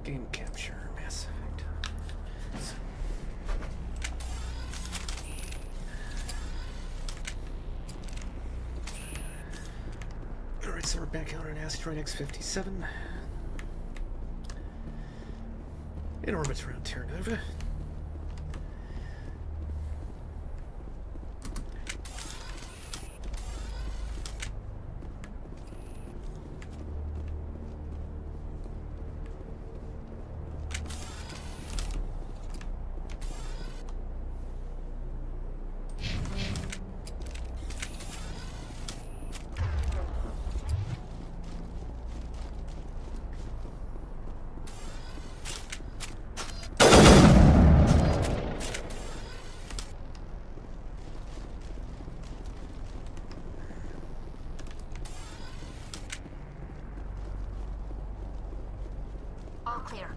Game capture, Mass Effect. Alright, so we're back out on Asteroid X-57. In orbit around Terra Nova. All clear.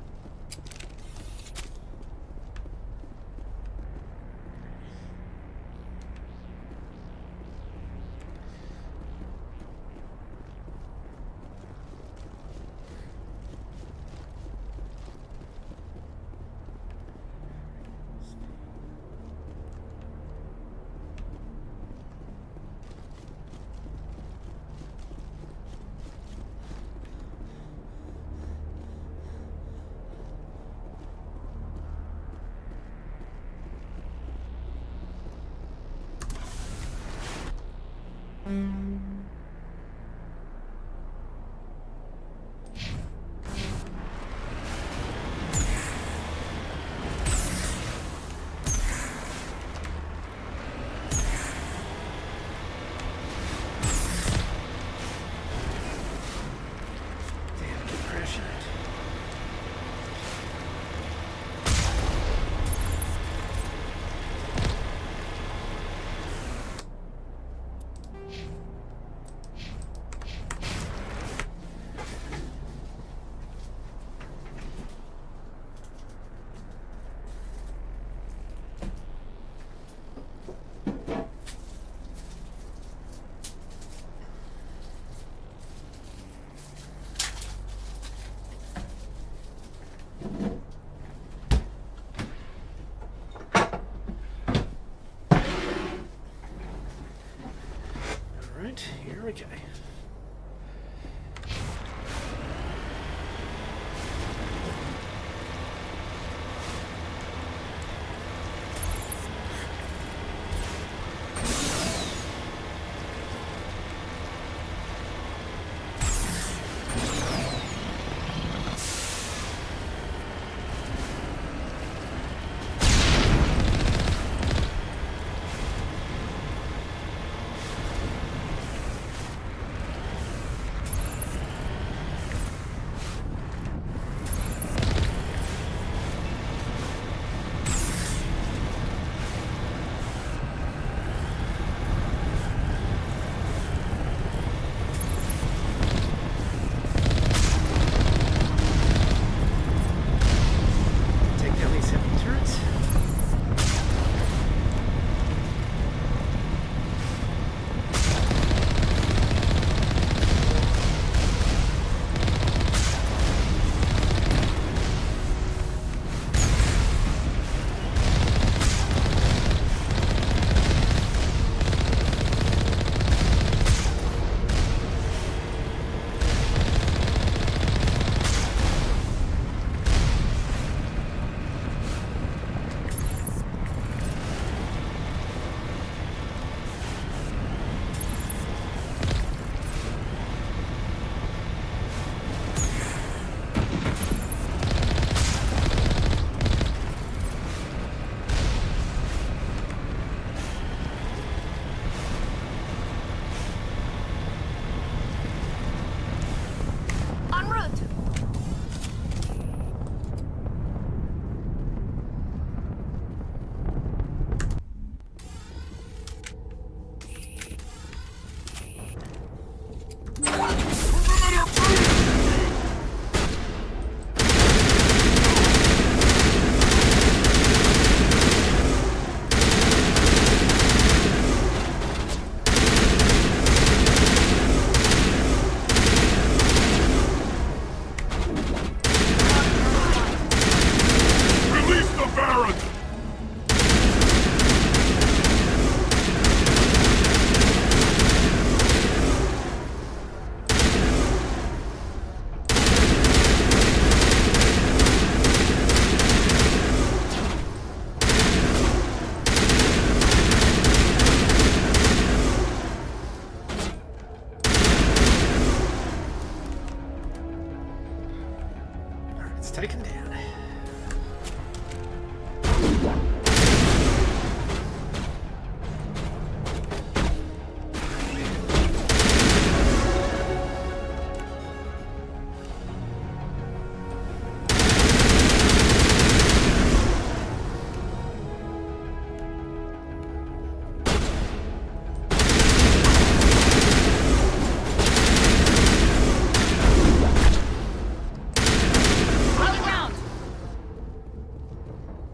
It's taken down.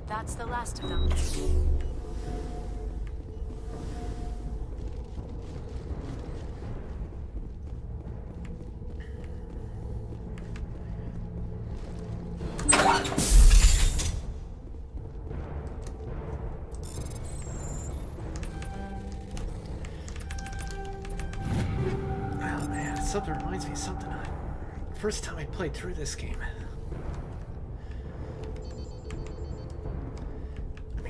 That's the last of them. Oh man, something reminds me of something. First time I played through this game.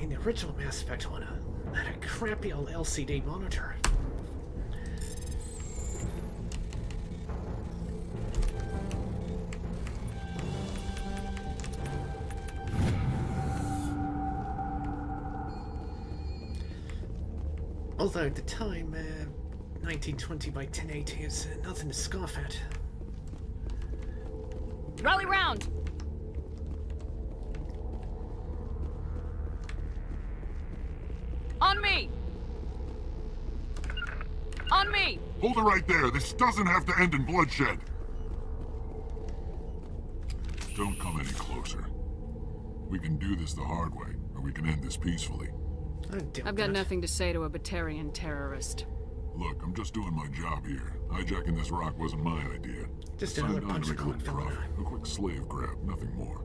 The original Mass Effect one had a crappy old LCD monitor. Although at the time, 1920 by 1080 is nothing to scoff at. Rally round! On me! On me! Hold it right there. This doesn't have to end in bloodshed. Don't come any closer. We can do this the hard way, or we can end this peacefully. I've got nothing to say to a Batarian terrorist. Look, I'm just doing my job here. Hijacking this rock wasn't my idea. Just Signed another on bunch to of make a quick confidant. profit. A quick slave grab, nothing more.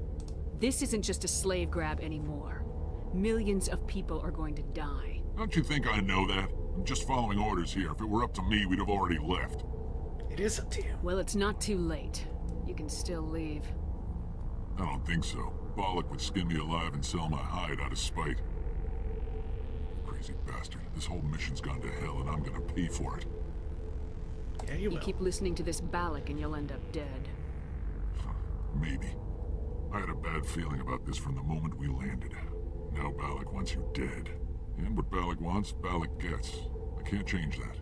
This isn't just a slave grab anymore. Millions of people are going to die. Don't you think I know that? I'm just following orders here. If it were up to me, we'd have already left. It is up to you. Well, it's not too late. You can still leave. I don't think so. Bollock would skin me alive and sell my hide out of spite. Crazy bastard. This whole mission's gone to hell and I'm gonna pay for it. Yeah, you You will. keep listening to this Balak and you'll end up dead. Maybe. I had a bad feeling about this from the moment we landed. Now Balak wants you dead. And what Balak wants, Balak gets. I can't change that.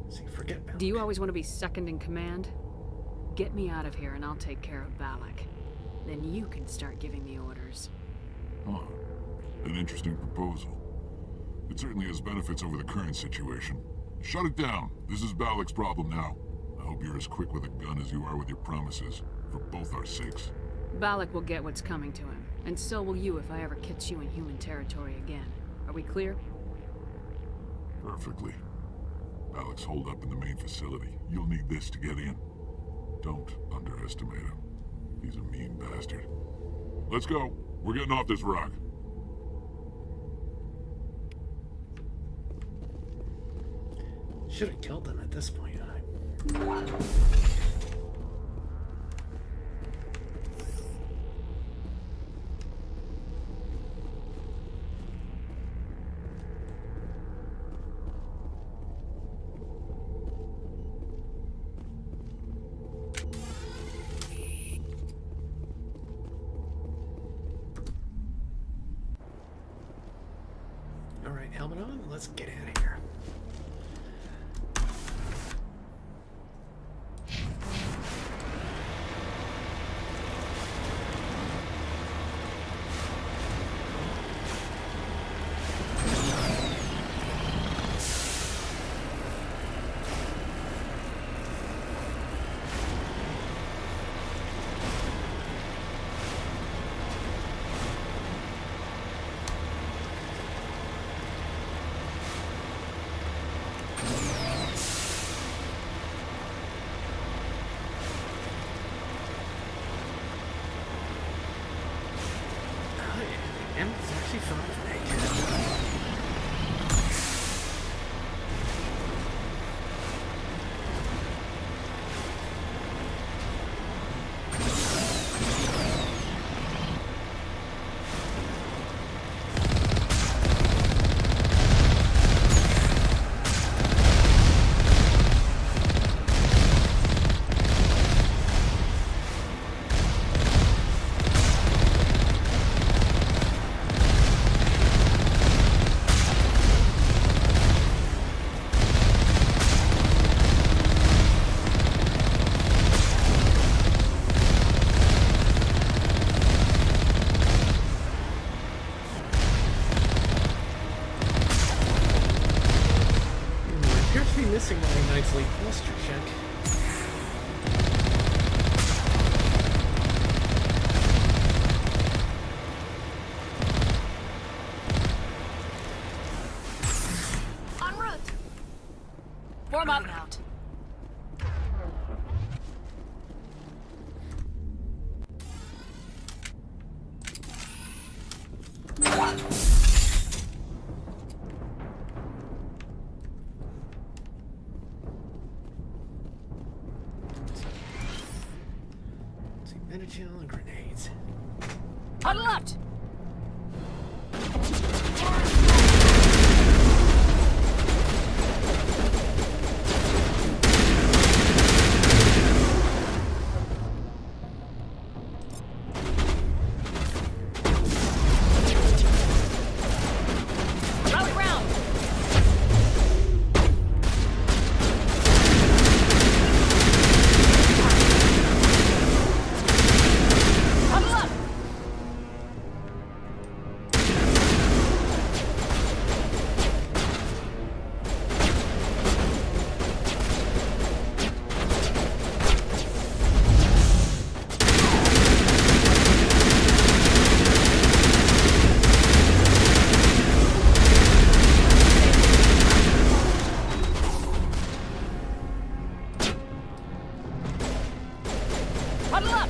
See, forget about Do you always want to be second in command? Get me out of here and I'll take care of Balak. Then you can start giving me orders. Huh. An interesting proposal. It certainly has benefits over the current situation. Shut it down. This is Balak's problem now. I hope you're as quick with a gun as you are with your promises. For both our sakes. Balak will get what's coming to him. And so will you if I ever catch you in human territory again. Are we clear? Perfectly. Balak's holed up in the main facility. You'll need this to get in. Don't underestimate him. He's a mean bastard. Let's go. We're getting off this rock. Should have killed them at this point. Alright, helmet on, let's get out of here. It's actually fun to make. Minutile and grenades. On left! Rally round! On left! Huddle up!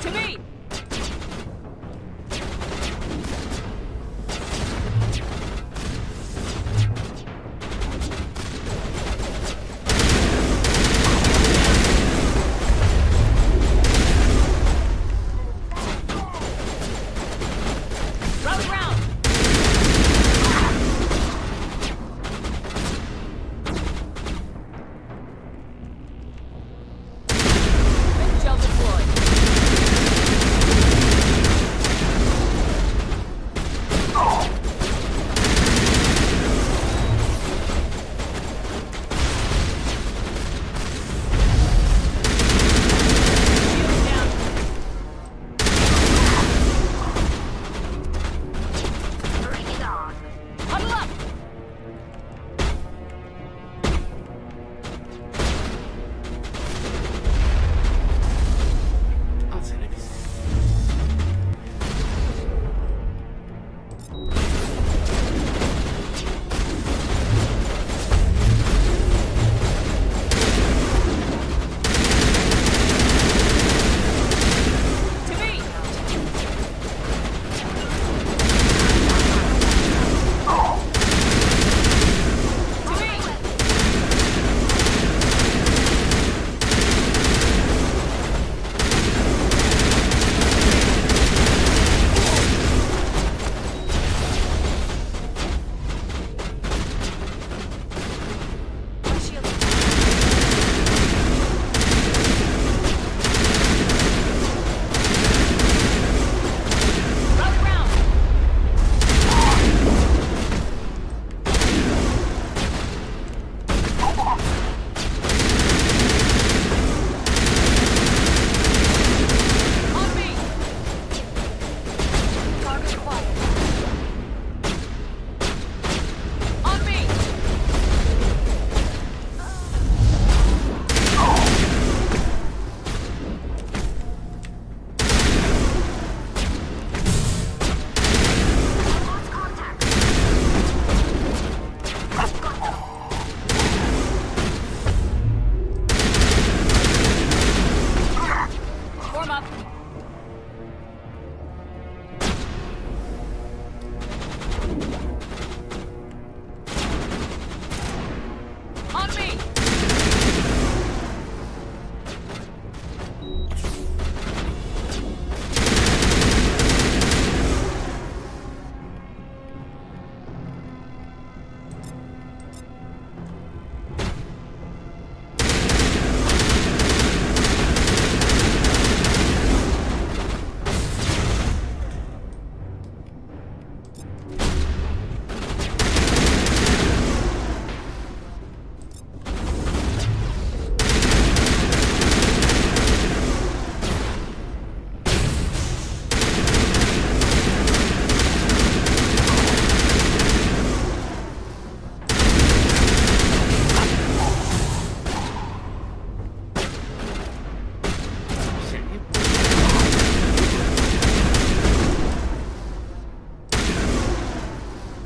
To me!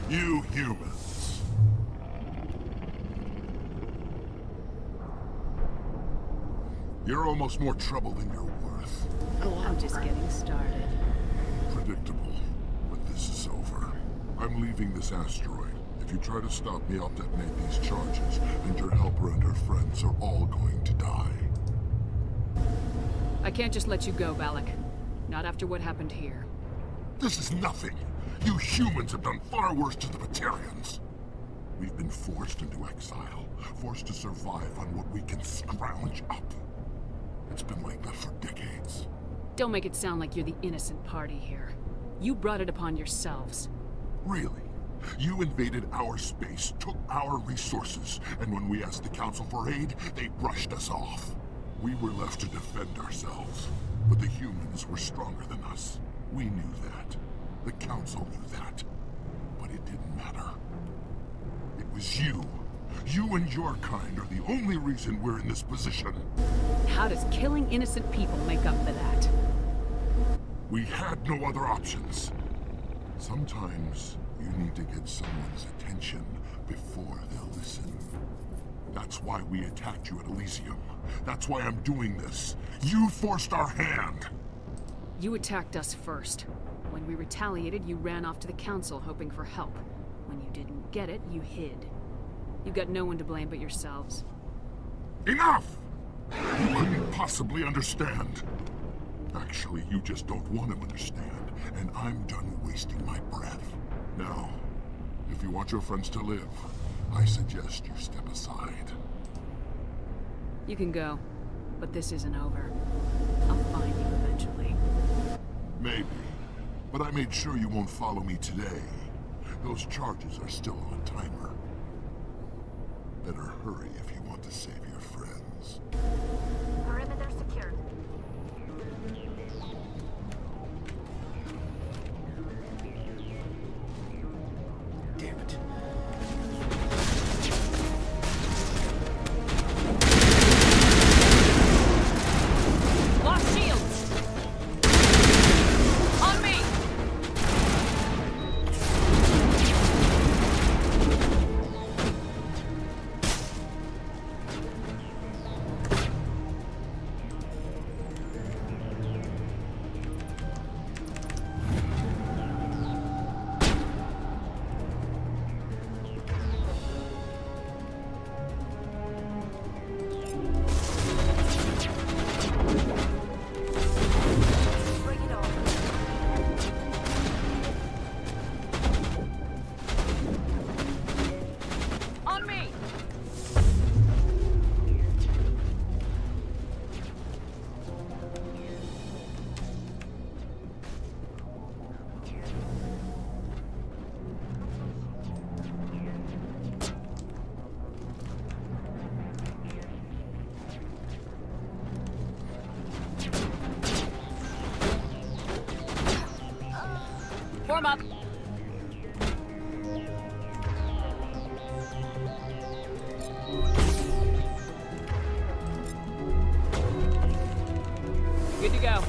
You humans. You're almost more trouble than you're worth. I'm just getting started. Predictable, but this is over. I'm leaving this asteroid. If you try to stop me, I'll detonate these charges, and your helper and her friends are all going to die. I can't just let you go, Balak. Not after what happened here. This is nothing. You humans have done far worse to the Batarians. We've been forced into exile, forced to survive on what we can scrounge up. It's been like that for decades. Don't make it sound like you're the innocent party here. You brought it upon yourselves. Really? You invaded our space, took our resources, and when we asked the Council for aid, they brushed us off. We were left to defend ourselves, but the humans were stronger than us. We knew that. The Council knew that. But it didn't matter. It was you. You and your kind are the only reason we're in this position. How does killing innocent people make up for that? We had no other options. Sometimes you need to get someone's attention before they'll listen. That's why we attacked you at Elysium. That's why I'm doing this. You forced our hand. You attacked us first. When we retaliated, you ran off to the Council hoping for help. When you didn't get it, you hid. You've got no one to blame but yourselves. Enough! You couldn't possibly understand. Actually, you just don't want to understand, and I'm done wasting my breath. Now, if you want your friends to live, I suggest you step aside. You can go, but this isn't over. I'll find you eventually. Maybe, but I made sure you won't follow me today. Those charges are still on a timer. Better hurry if you want to save your friends. Perimeter secured. Damn it. Lost shields! On me! Bring it on. On me! Form up! Good to go.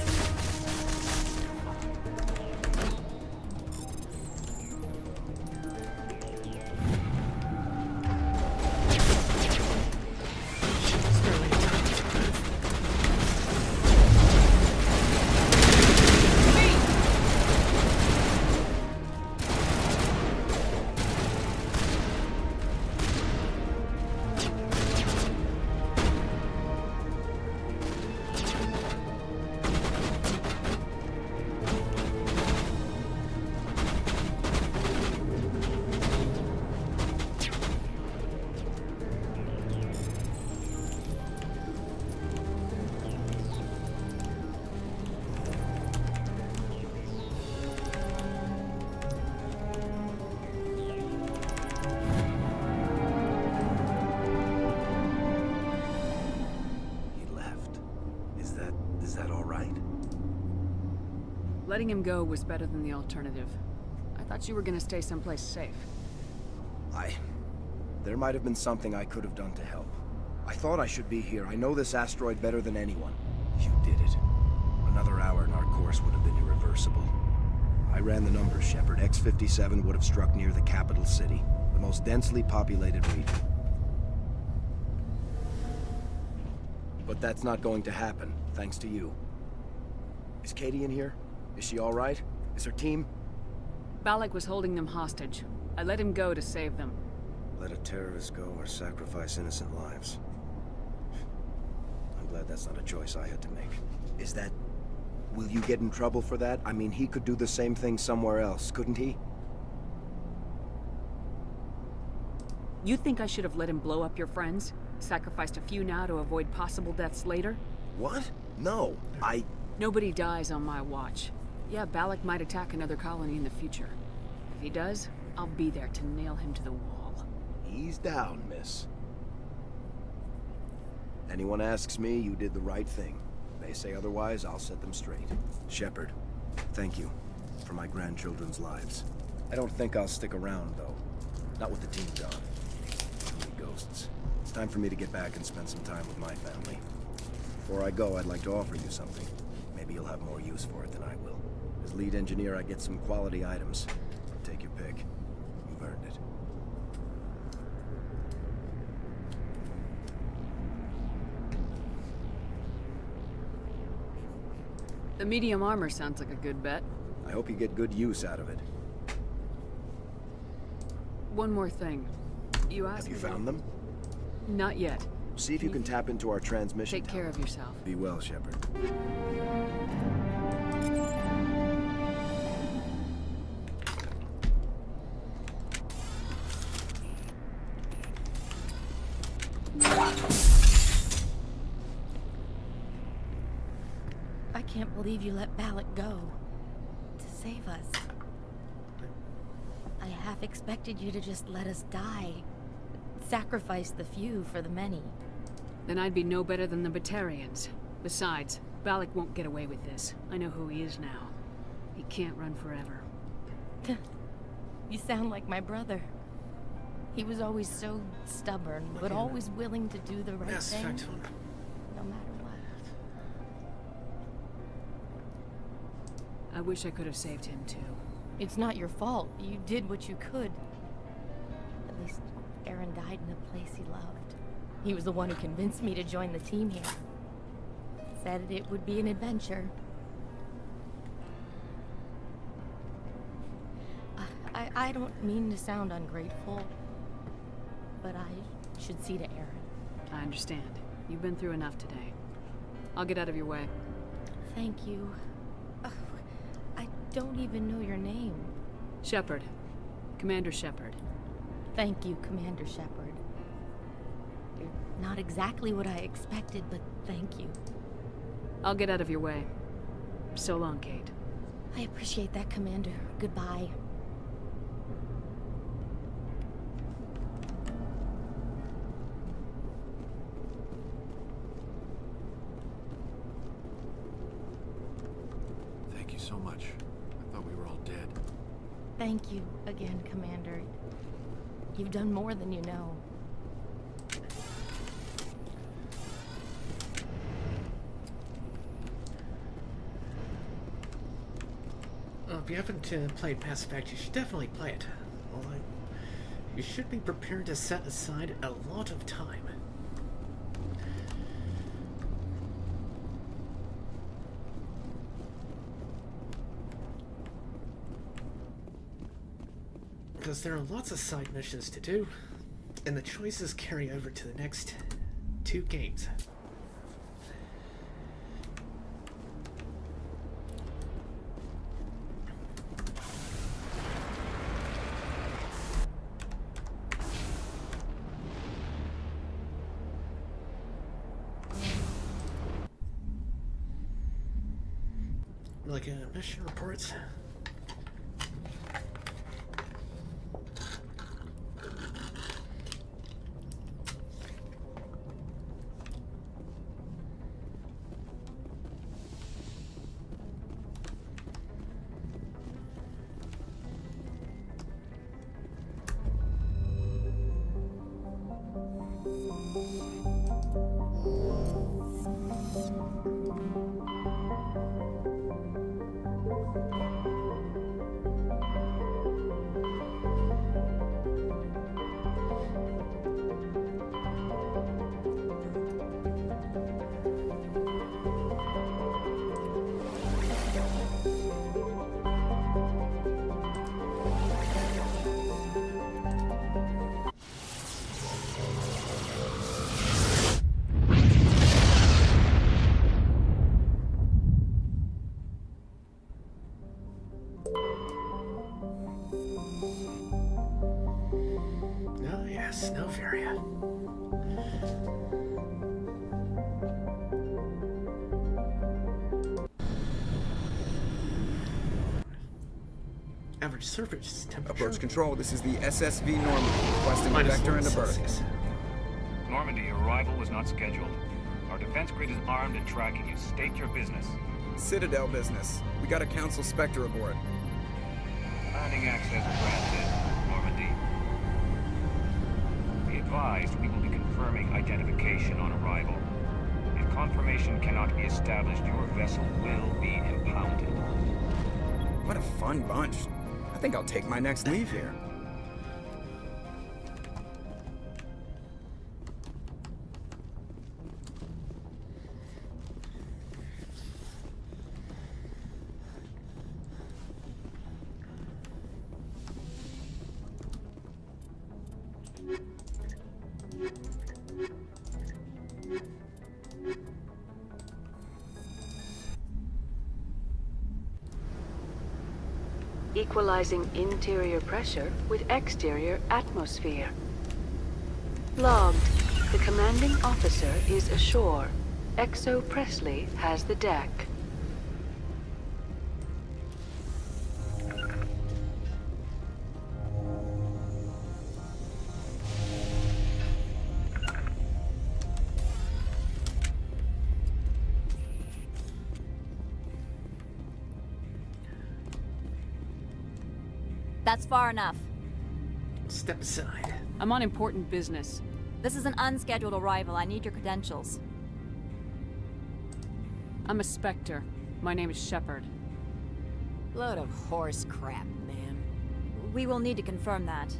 Is that all right? Letting him go was better than the alternative. I thought you were gonna stay someplace safe. There might have been something I could have done to help. I thought I should be here. I know this asteroid better than anyone. You did it. Another hour and our course would have been irreversible. I ran the numbers, Shepard. X-57 would have struck near the capital city, the most densely populated region. But that's not going to happen, thanks to you. Is Katie in here? Is she all right? Is her team? Balak was holding them hostage. I let him go to save them. Let a terrorist go or sacrifice innocent lives. I'm glad that's not a choice I had to make. Is that... Will you get in trouble for that? I mean, he could do the same thing somewhere else, couldn't he? You think I should have let him blow up your friends? Sacrificed a few now to avoid possible deaths later? What? No, Nobody dies on my watch. Yeah, Balak might attack another colony in the future. If he does, I'll be there to nail him to the wall. Ease down, miss. Anyone asks me, you did the right thing. They say otherwise, I'll set them straight. Shepard, thank you for my grandchildren's lives. I don't think I'll stick around, though. Not with the team gone. Too many ghosts. It's time for me to get back and spend some time with my family. Before I go, I'd like to offer you something. Maybe you'll have more use for it than I will. As lead engineer, I get some quality items. Take your pick. You've earned it. The medium armor sounds like a good bet. I hope you get good use out of it. One more thing. You asked Have you me found them? Not yet. See if you can tap into our transmission Take care tower. of yourself. Be well, Shepard. I can't believe you let Balak go. To save us. I half expected you to just let us die. Sacrifice the few for the many. Then I'd be no better than the Batarians. Besides, Balak won't get away with this. I know who he is now. He can't run forever. You sound like my brother. He was always so stubborn, but always willing to do the right Mass thing, effect on no matter what. I wish I could have saved him too. It's not your fault. You did what you could. At least Aaron died in a place he loved. He was the one who convinced me to join the team here. Said it would be an adventure. I don't mean to sound ungrateful, but I should see to Aaron. I understand. You've been through enough today. I'll get out of your way. Thank you. I don't even know your name. Shepard. Commander Shepard. Thank you, Commander Shepard. You're not exactly what I expected, but thank you. I'll get out of your way. So long, Kate. I appreciate that, Commander. Goodbye. Thank you so much. I thought we were all dead. Thank you again, Commander. You've done more than you know. If you haven't played Mass Effect, you should definitely play it. Although, you should be prepared to set aside a lot of time. Because there are lots of side missions to do, and the choices carry over to the next 2 games. Like mission reports. snuff area. Average surface temperature. Approach control, this is the SSV Normandy, requesting a Minus vector 1 and a berth. Celsius. Normandy, your arrival was not scheduled. Our defense grid is armed and tracking you. State your business. Citadel business. We got a Council Spectre aboard. Landing access granted, Normandy. Be advised, we will be confirming identification on arrival. If confirmation cannot be established, your vessel will be impounded. What a fun bunch. I think I'll take my next leave here. Equalizing interior pressure with exterior atmosphere. Logged. The commanding officer is ashore. Exo Presley has the deck. That's far enough. Step aside. I'm on important business. This is an unscheduled arrival. I need your credentials. I'm a Spectre. My name is Shepard. Load of horse crap, man. We will need to confirm that.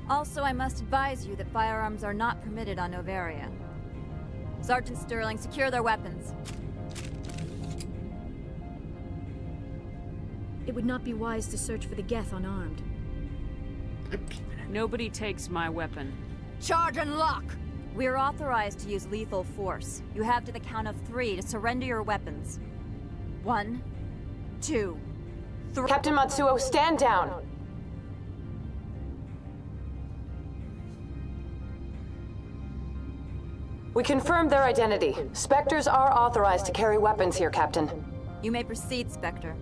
Also, I must advise you that firearms are not permitted on Novaria. Sergeant Sterling, secure their weapons. It would not be wise to search for the Geth unarmed. Nobody takes my weapon. Charge and lock! We're authorized to use lethal force. You have to the count of 3 to surrender your weapons. 1, 2, 3. Captain Matsuo, stand down! We confirmed their identity. Spectres are authorized to carry weapons here, Captain. You may proceed, Spectre.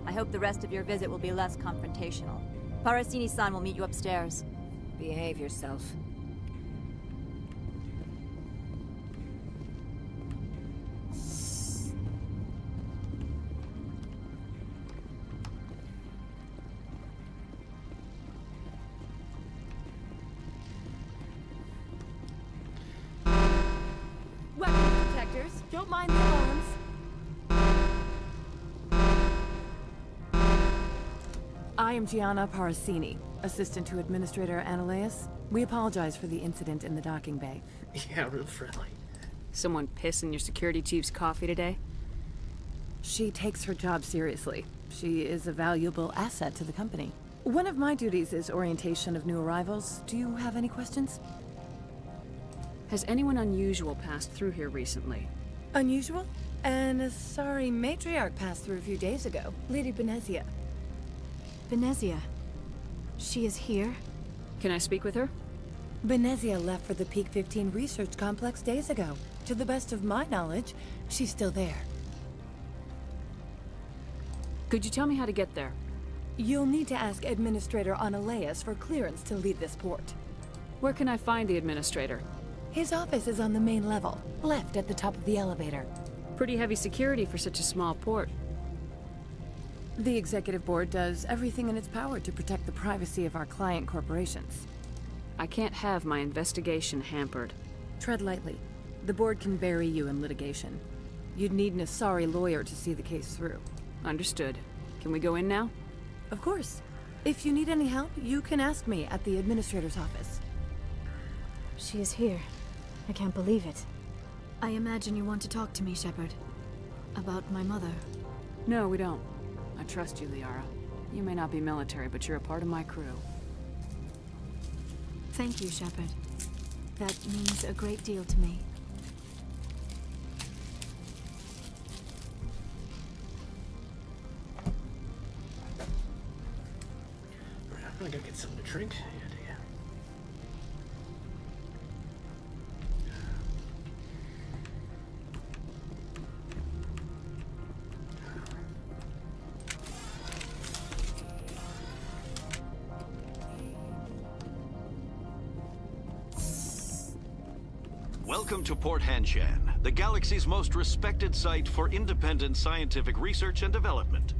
I hope the rest of your visit will be less confrontational. Parasini-san will meet you upstairs. Behave yourself. Weapons detectors. Don't mind the alarms. I am Gianna Parasini, assistant to Administrator Ananias. We apologize for the incident in the docking bay. Yeah, real friendly. Someone piss in your security chief's coffee today? She takes her job seriously. She is a valuable asset to the company. One of my duties is orientation of new arrivals. Do you have any questions? Has anyone unusual passed through here recently? Unusual? And a sorry matriarch passed through a few days ago. Lady Benezia. Benezia. She is here? Can I speak with her? Benezia left for the Peak 15 research complex days ago. To the best of my knowledge, she's still there. Could you tell me how to get there? You'll need to ask Administrator Ananias for clearance to leave this port. Where can I find the administrator? His office is on the main level, left at the top of the elevator. Pretty heavy security for such a small port. The Executive Board does everything in its power to protect the privacy of our client corporations. I can't have my investigation hampered. Tread lightly. The Board can bury you in litigation. You'd need an Asari lawyer to see the case through. Understood. Can we go in now? Of course. If you need any help, you can ask me at the Administrator's office. She is here. I can't believe it. I imagine you want to talk to me, Shepard. About my mother. No, we don't. I trust you, Liara. You may not be military, but you're a part of my crew. Thank you, Shepard. That means a great deal to me. I'm gonna go get something to drink. And, Welcome to Port Hanshan, the galaxy's most respected site for independent scientific research and development.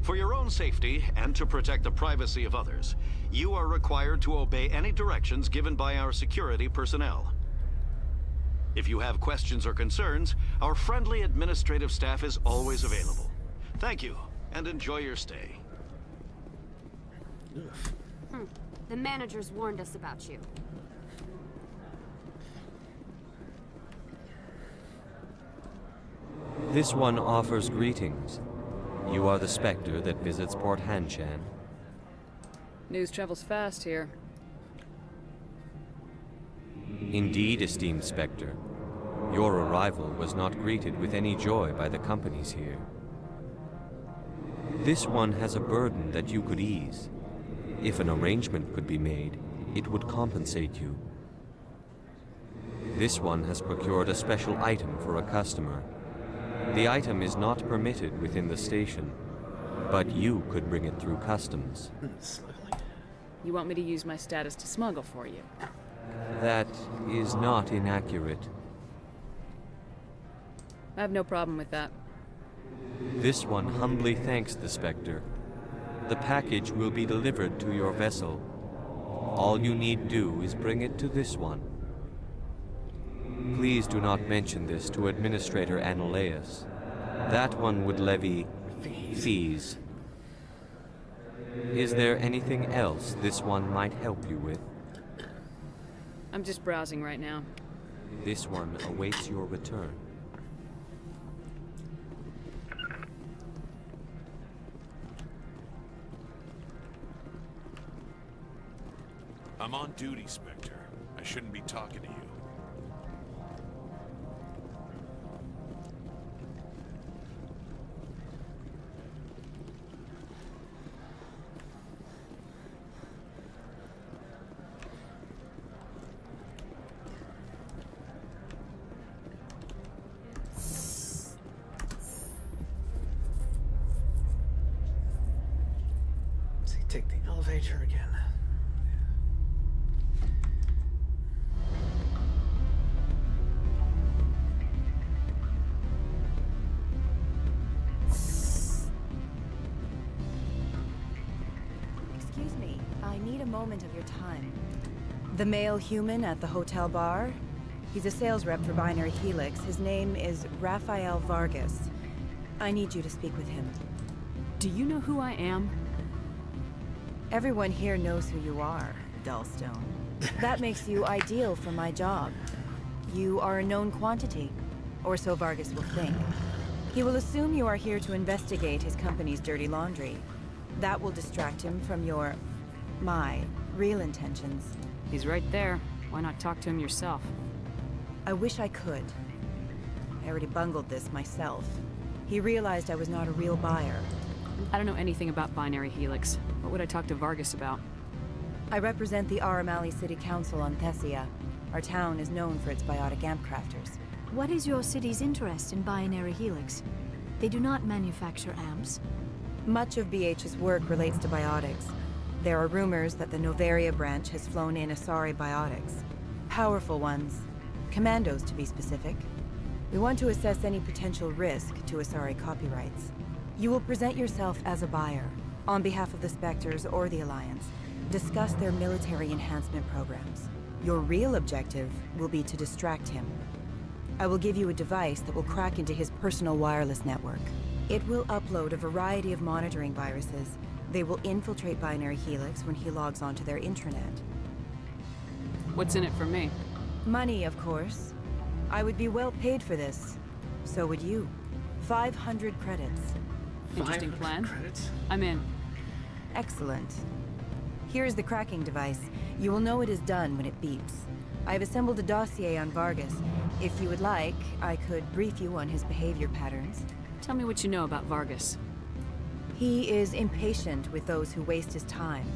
For your own safety, and to protect the privacy of others, you are required to obey any directions given by our security personnel. If you have questions or concerns, our friendly administrative staff is always available. Thank you, and enjoy your stay. The managers warned us about you. This one offers greetings. You are the Spectre that visits Port Hanshan. News travels fast here. Indeed, esteemed Spectre. Your arrival was not greeted with any joy by the companies here. This one has a burden that you could ease. If an arrangement could be made, it would compensate you. This one has procured a special item for a customer. The item is not permitted within the station, but you could bring it through customs. You want me to use my status to smuggle for you? That is not inaccurate. I have no problem with that. This one humbly thanks the Spectre. The package will be delivered to your vessel. All you need do is bring it to this one. Please do not mention this to Administrator Analeus. That one would levy fees. Is there anything else this one might help you with? I'm just browsing right now. This one awaits your return. I'm on duty, Spectre. I shouldn't be talking to you. Take the elevator again. Excuse me, I need a moment of your time. The male human at the hotel bar? He's a sales rep for Binary Helix. His name is Rafael Vargas. I need you to speak with him. Do you know who I am? Everyone here knows who you are, Dullstone. That makes you ideal for my job. You are a known quantity, or so Vargas will think. He will assume you are here to investigate his company's dirty laundry. That will distract him from my real intentions. He's right there. Why not talk to him yourself? I wish I could. I already bungled this myself. He realized I was not a real buyer. I don't know anything about Binary Helix. What would I talk to Vargas about? I represent the Aramali City Council on Thessia. Our town is known for its biotic amp crafters. What is your city's interest in Binary Helix? They do not manufacture amps. Much of BH's work relates to biotics. There are rumors that the Noveria branch has flown in Asari biotics. Powerful ones. Commandos, to be specific. We want to assess any potential risk to Asari copyrights. You will present yourself as a buyer, on behalf of the Spectres or the Alliance. Discuss their military enhancement programs. Your real objective will be to distract him. I will give you a device that will crack into his personal wireless network. It will upload a variety of monitoring viruses. They will infiltrate Binary Helix when he logs onto their intranet. What's in it for me? Money, of course. I would be well paid for this. So would you. 500 credits. Interesting plan. Credits? I'm in. Excellent. Here's the cracking device. You will know it is done when it beeps. I've assembled a dossier on Vargas. If you would like, I could brief you on his behavior patterns. Tell me what you know about Vargas. He is impatient with those who waste his time.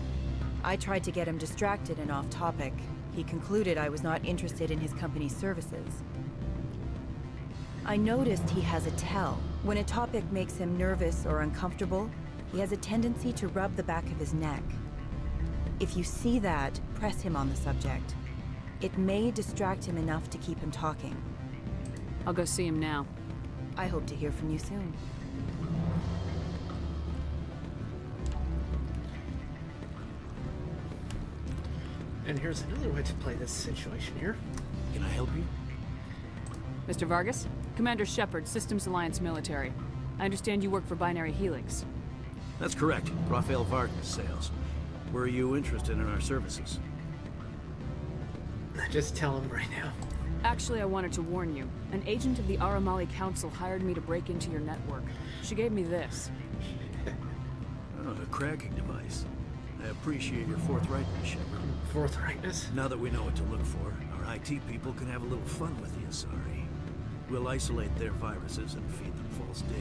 I tried to get him distracted and off topic. He concluded I was not interested in his company's services. I noticed he has a tell. When a topic makes him nervous or uncomfortable, he has a tendency to rub the back of his neck. If you see that, press him on the subject. It may distract him enough to keep him talking. I'll go see him now. I hope to hear from you soon. And here's another way to play this situation here. Can I help you? Mr. Vargas? Commander Shepard, Systems Alliance Military. I understand you work for Binary Helix. That's correct. Rafael Vargas sales. Were you interested in our services? Just tell him right now. Actually, I wanted to warn you. An agent of the Aramali Council hired me to break into your network. She gave me this. Oh, a cracking device. I appreciate your forthrightness, Shepard. Forthrightness? Now that we know what to look for, our IT people can have a little fun with the Asari. We'll isolate their viruses and feed them false data.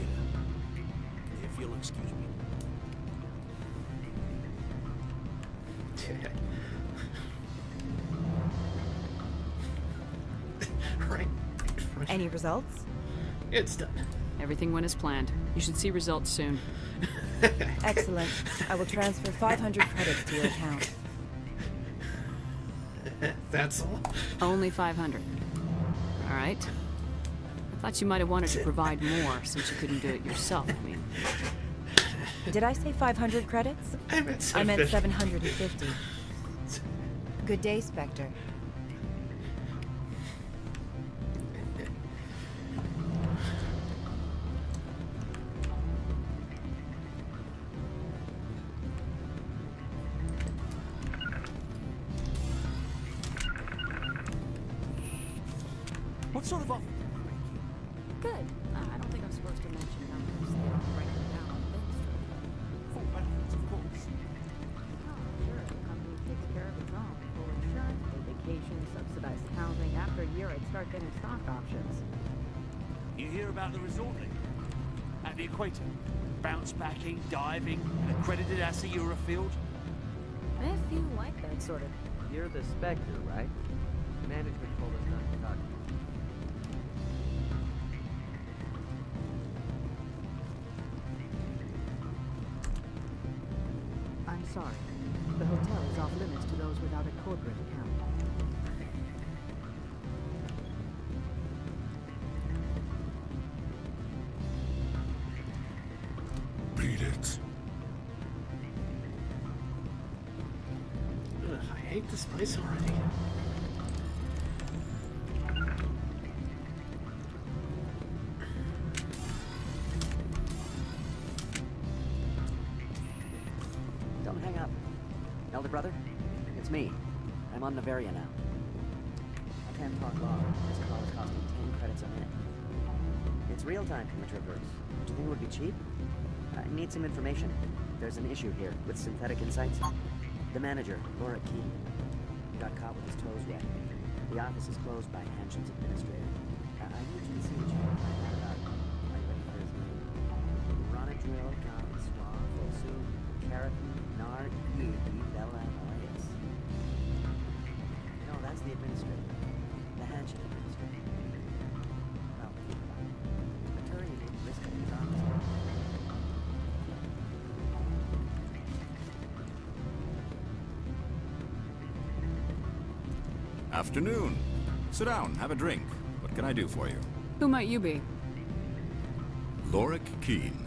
If you'll excuse me. Right. Any results? It's done. Everything went as planned. You should see results soon. Excellent. I will transfer 500 credits to your account. That's all? Only 500. All right. I thought you might have wanted to provide more since you couldn't do it yourself, I mean. Did I say 500 credits? I meant 750. Good day, Spectre. What sort of offer? Good. I don't think I'm supposed to mention numbers. They don't write them down on Mainstream. Full benefits, of course. Oh, sure. The company takes care of its own. Full insurance, paid vacation, subsidized housing. After a year, I'd start getting stock options. You hear about the resort league? At the equator. Bounce backing, diving, an accredited ASA Eurofield. I feel like that sort of... You're the Spectre, right? Management told us not to talk to you. I'm sorry. The hotel is off limits to those without a corporate account. Beat it. Ugh, I hate this place already. Don't hang up. Elder brother, it's me. I'm on Noveria now. I can't talk long. This call is costing 10 credits a minute. It's real time from the Traverse. Do you think it would be cheap? I need some information. There's an issue here with Synthetic Insights. The manager, Laura Key, got caught with his toes wet. The office is closed by Hanshin's administrator. I need you to see what you can find out about him. Are you ready for his name? Ronadrill, Gam, Swan, Fosu, Karathon, Nard, Yegi, Bella, and Elias. No, that's the administrator. The Hanshin administrator. Well, think about it. Maturi didn't risk it in his office. Afternoon. Sit down, have a drink. What can I do for you? Who might you be? Lorik Keen.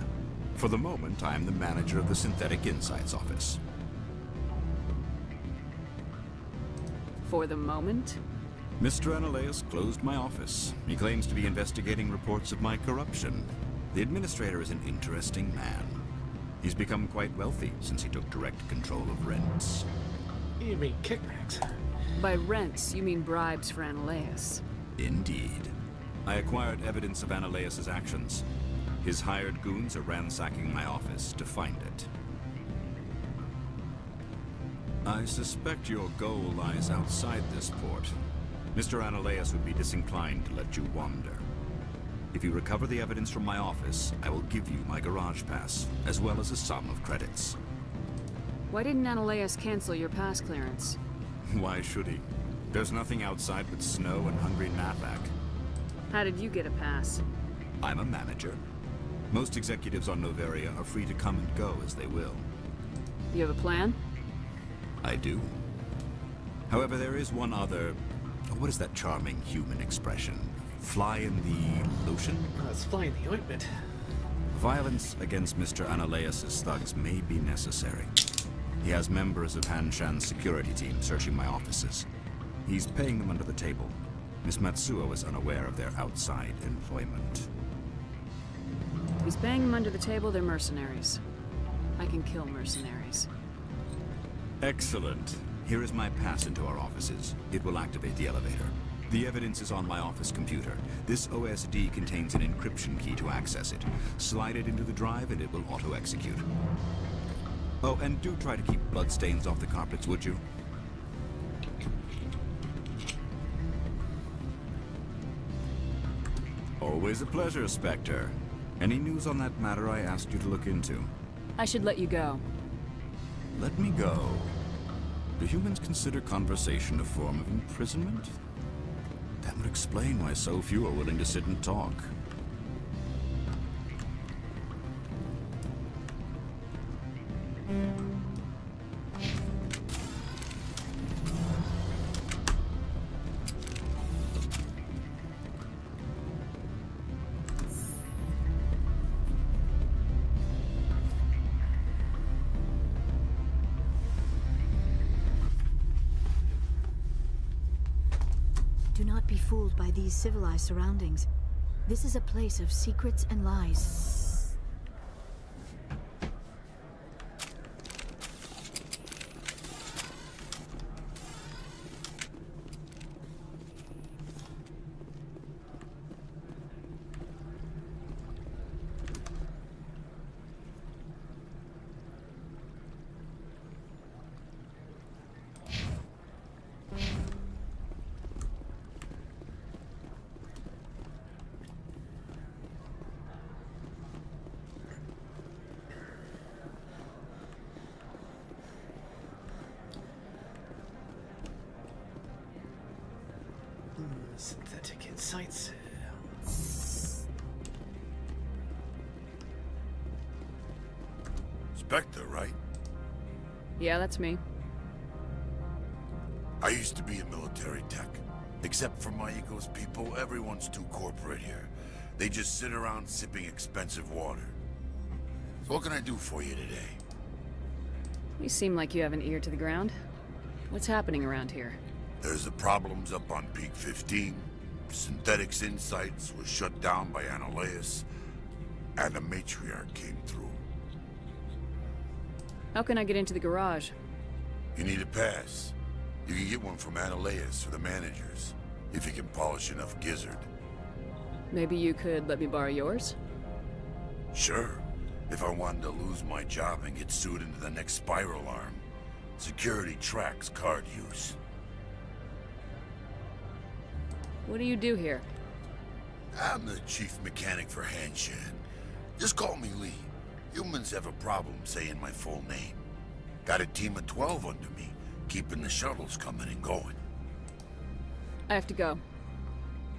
For the moment, I am the manager of the Synthetic Insights office. For the moment? Mr. Analeus closed my office. He claims to be investigating reports of my corruption. The administrator is an interesting man. He's become quite wealthy since he took direct control of rents. You mean kickbacks? By rents, you mean bribes for Analeus. Indeed. I acquired evidence of Analeus's actions. His hired goons are ransacking my office to find it. I suspect your goal lies outside this port. Mr. Analeus would be disinclined to let you wander. If you recover the evidence from my office, I will give you my garage pass, as well as a sum of credits. Why didn't Analeus cancel your pass clearance? Why should he? There's nothing outside but snow and hungry Navak. How did you get a pass? I'm a manager. Most executives on Noveria are free to come and go as they will. You have a plan? I do. However, there is one other What is that charming human expression? Fly in the lotion? It's fly in the ointment. Violence against Mr. Analaeus' thugs may be necessary. He has members of Han Shan's security team searching my offices. He's paying them under the table. Miss Matsuo is unaware of their outside employment. If he's paying them under the table, they're mercenaries. I can kill mercenaries. Excellent. Here is my pass into our offices. It will activate the elevator. The evidence is on my office computer. This OSD contains an encryption key to access it. Slide it into the drive and it will auto-execute. Oh, and do try to keep bloodstains off the carpets, would you? Always a pleasure, Spectre. Any news on that matter I asked you to look into? I should let you go. Let me go. Do humans consider conversation a form of imprisonment? That would explain why so few are willing to sit and talk. Do not be fooled by these civilized surroundings. This is a place of secrets and lies. Synthetic insights. Spectre, right? Yeah, that's me. I used to be a military tech. Except for my ego's people, everyone's too corporate here. They just sit around sipping expensive water. So what can I do for you today? You seem like you have an ear to the ground. What's happening around here? There's the problems up on Peak 15. Synthetics Insights was shut down by Analaeus, and a matriarch came through. How can I get into the garage? You need a pass. You can get one from Analaeus or the managers, if you can polish enough gizzard. Maybe you could let me borrow yours? Sure, if I wanted to lose my job and get sued into the next spiral arm. Security tracks card use. What do you do here? I'm the chief mechanic for Han Shan. Just call me Lee. Humans have a problem saying my full name. Got a team of 12 under me, keeping the shuttles coming and going. I have to go.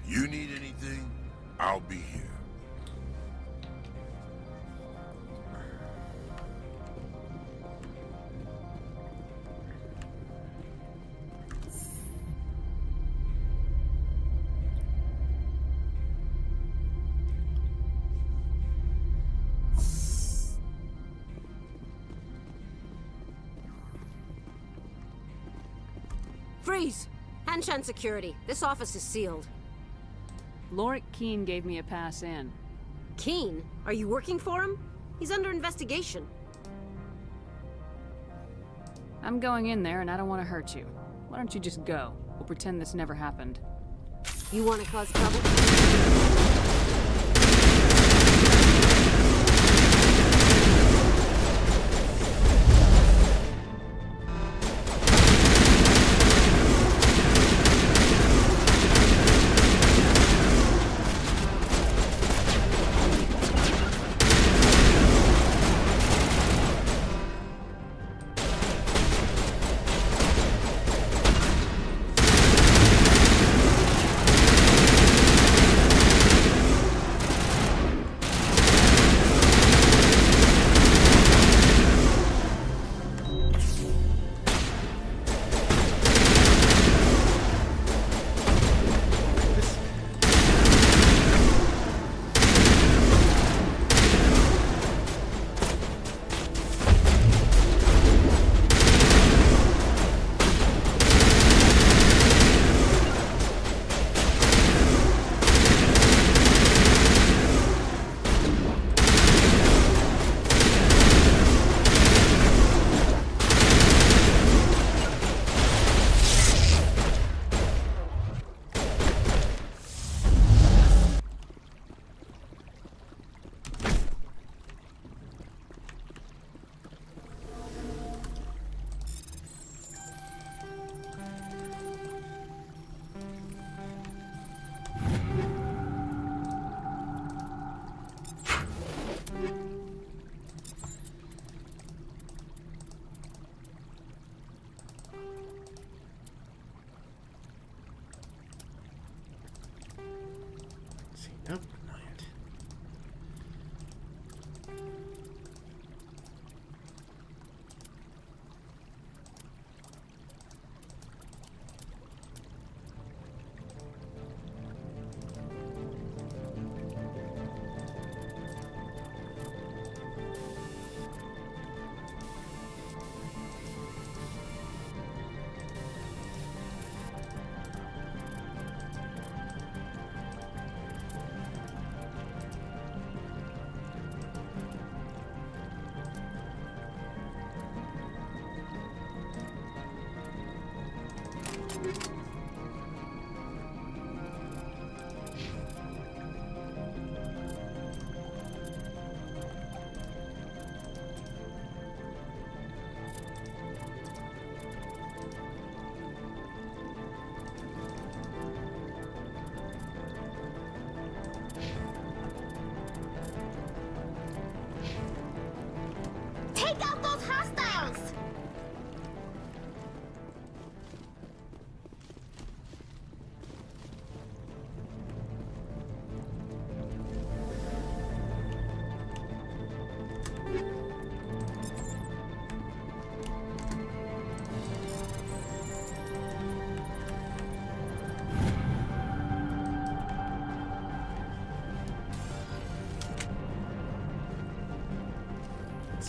You need anything, I'll be here. Freeze! Hanshan security. This office is sealed. Lorik Keene gave me a pass in. Keene? Are you working for him? He's under investigation. I'm going in there and I don't want to hurt you. Why don't you just go? We'll pretend this never happened. You want to cause trouble?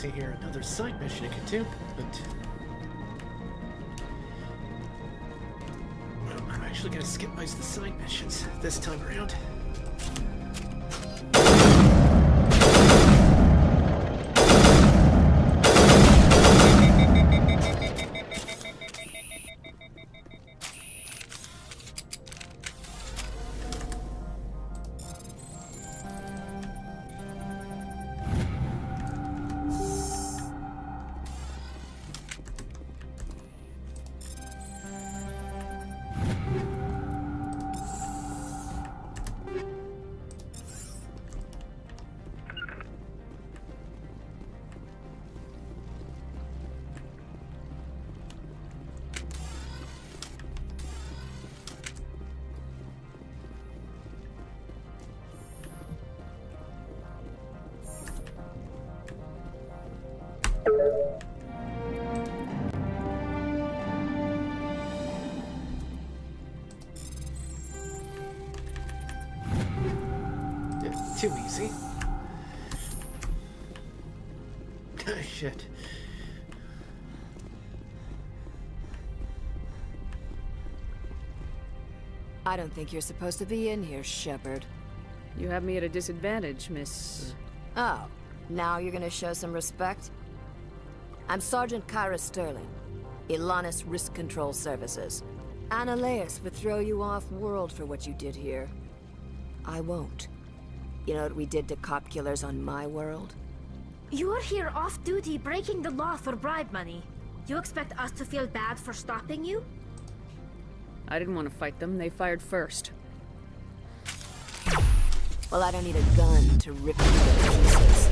see here, another side mission I could do, but well, I'm actually gonna skip most of the side missions this time around. Too easy. Oh, shit. I don't think you're supposed to be in here, Shepard. You have me at a disadvantage, Miss... Oh, now you're gonna show some respect? I'm Sergeant Kyra Sterling, Ilanis Risk Control Services. Analeas would throw you off-world for what you did here. I won't. You know what we did to cop killers on my world? You're here off-duty breaking the law for bribe money. You expect us to feel bad for stopping you? I didn't want to fight them. They fired first. Well, I don't need a gun to rip you to pieces.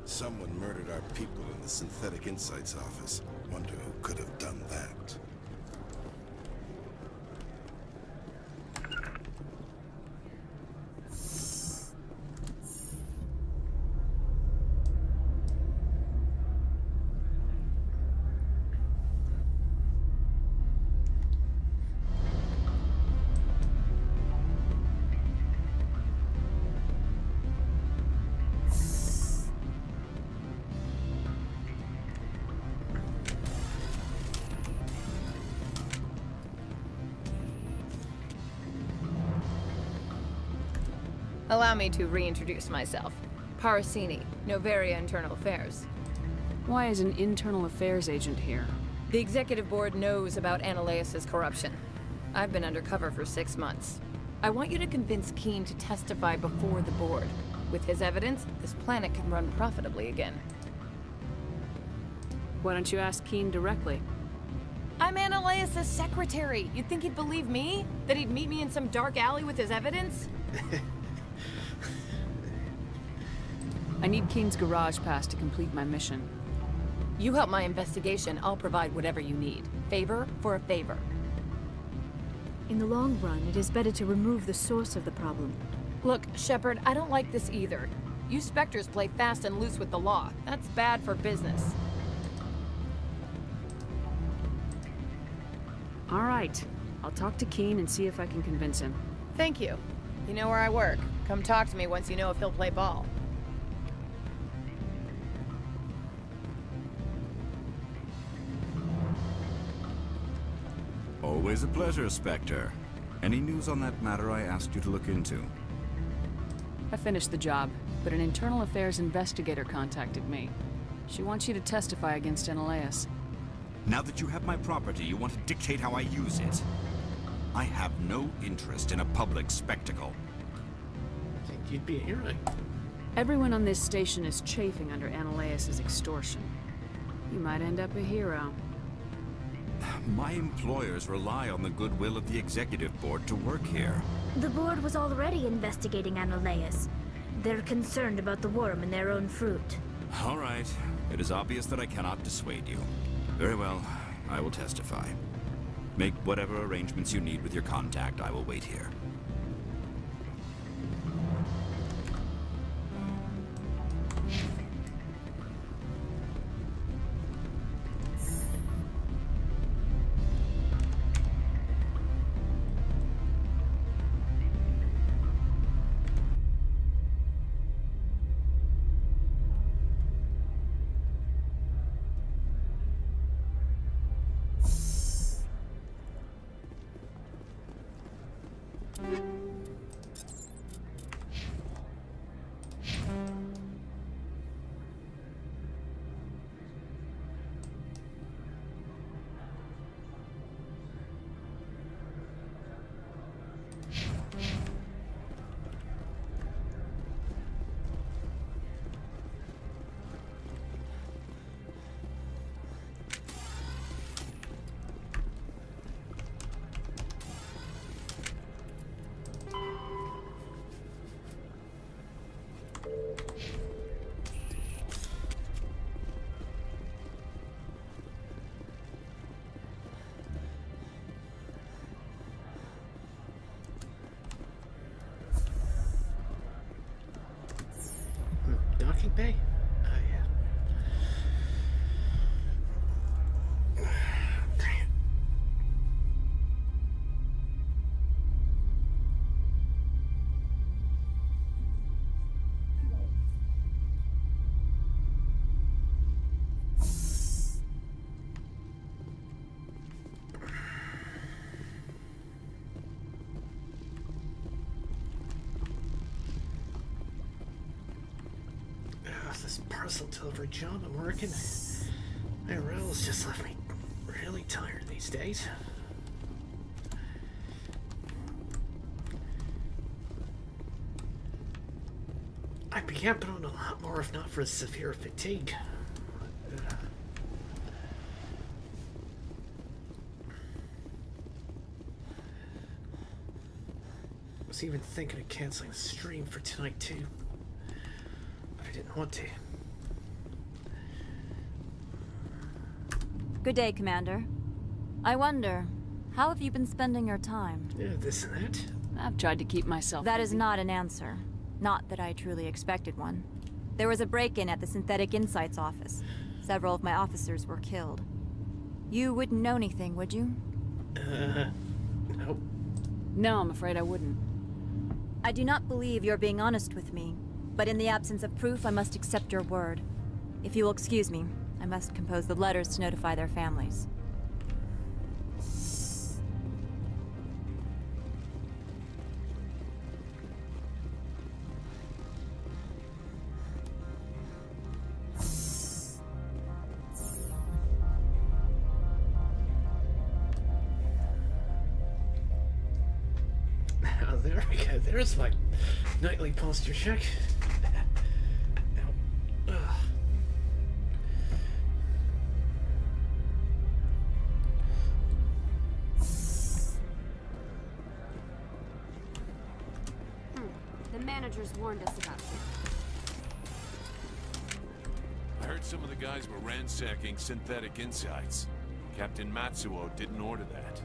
Someone murdered our people in the Synthetic Insights office. Wonder who could have done that. Allow me to reintroduce myself. Parasini, Novaria Internal Affairs. Why is an internal affairs agent here? The executive board knows about Analeas' corruption. I've been undercover for 6 months. I want you to convince Keen to testify before the board. With his evidence, this planet can run profitably again. Why don't you ask Keen directly? I'm Analeas' secretary. You'd think he'd believe me? That he'd meet me in some dark alley with his evidence? I need Keen's garage pass to complete my mission. You help my investigation, I'll provide whatever you need. Favor for a favor. In the long run, it is better to remove the source of the problem. Look, Shepard, I don't like this either. You Spectres play fast and loose with the law. That's bad for business. All right. I'll talk to Keen and see if I can convince him. Thank you. You know where I work. Come talk to me once you know if he'll play ball. Always a pleasure, Spectre. Any news on that matter I asked you to look into? I finished the job, but an internal affairs investigator contacted me. She wants you to testify against Analeas. Now that you have my property, you want to dictate how I use it. I have no interest in a public spectacle. I think you'd be hearing. Everyone on this station is chafing under Analeas' extortion. You might end up a hero. My employers rely on the goodwill of the executive board to work here. The board was already investigating Analeas. They're concerned about the worm in their own fruit. All right. It is obvious that I cannot dissuade you. Very well. I will testify. Make whatever arrangements you need with your contact. I will wait here. Docking bay? Oh, yeah. This parcel delivery job I'm working, IRL's just left me really tired these days. I'd be yapping on a lot more if not for severe fatigue. I was even thinking of canceling the stream for tonight too. I didn't want to. Good day, Commander. I wonder, how have you been spending your time? Yeah, this and that. I've tried to keep myself That busy. is not an answer. Not that I truly expected one. There was a break-in at the Synthetic Insights office. Several of my officers were killed. You wouldn't know anything, would you? No. No, I'm afraid I wouldn't. I do not believe you're being honest with me. But in the absence of proof, I must accept your word. If you will excuse me, I must compose the letters to notify their families. Oh, there we go. There's my nightly posture check. The managers warned us about you. I heard some of the guys were ransacking Synthetic Insights. Captain Matsuo didn't order that.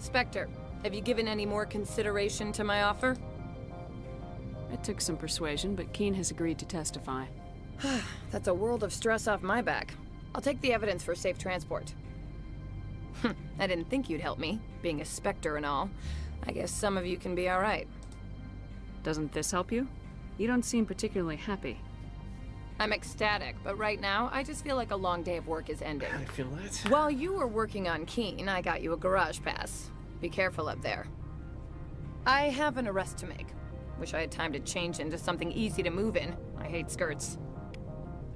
Spectre, have you given any more consideration to my offer? It took some persuasion, but Keen has agreed to testify. That's a world of stress off my back. I'll take the evidence for safe transport. I didn't think you'd help me, being a Spectre and all. I guess some of you can be alright. Doesn't this help you? You don't seem particularly happy. I'm ecstatic, but right now, I just feel like a long day of work is ending. I feel that. While you were working on Keen, I got you a garage pass. Be careful up there. I have an arrest to make. Wish I had time to change into something easy to move in. I hate skirts.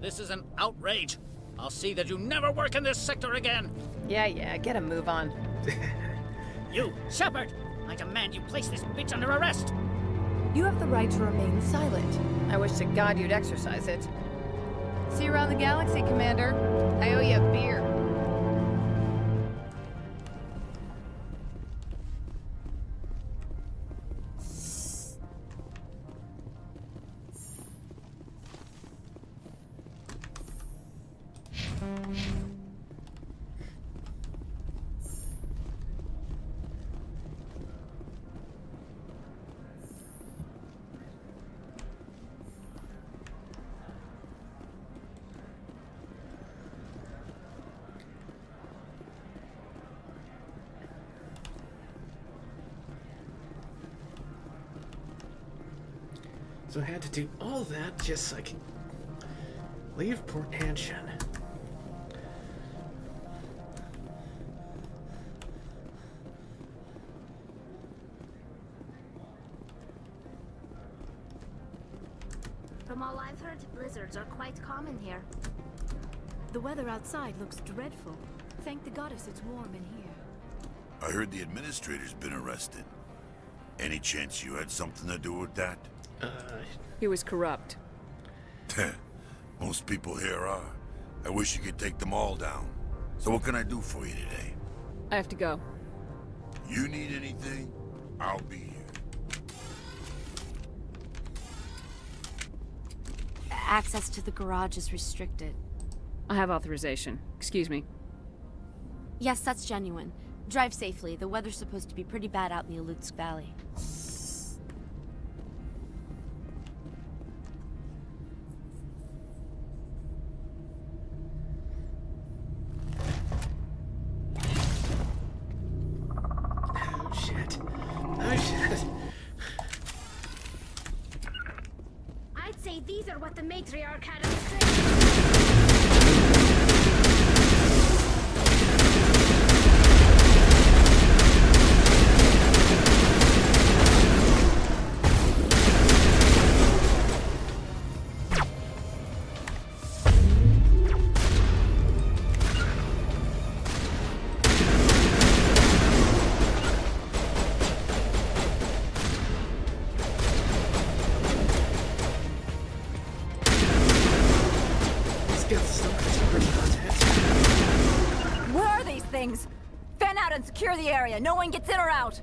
This is an outrage. I'll see that you never work in this sector again. Yeah, get a move on. You, Shepard! I demand you place this bitch under arrest! You have the right to remain silent. I wish to God you'd exercise it. See you around the galaxy, Commander. I owe you a beer. So I had to do all that just so I can leave Port Hanshin. From all I've heard, blizzards are quite common here. The weather outside looks dreadful. Thank the goddess it's warm in here. I heard the administrator's been arrested. Any chance you had something to do with that? He was corrupt. Most people here are. I wish you could take them all down. So what can I do for you today? I have to go. You need anything? I'll be here. Access to the garage is restricted. I have authorization. Excuse me. Yes, that's genuine. Drive safely. The weather's supposed to be pretty bad out in the Alutsk Valley. I'd say these are what the matriarch had on Where are these things? Fan out and secure the area. No one gets in or out.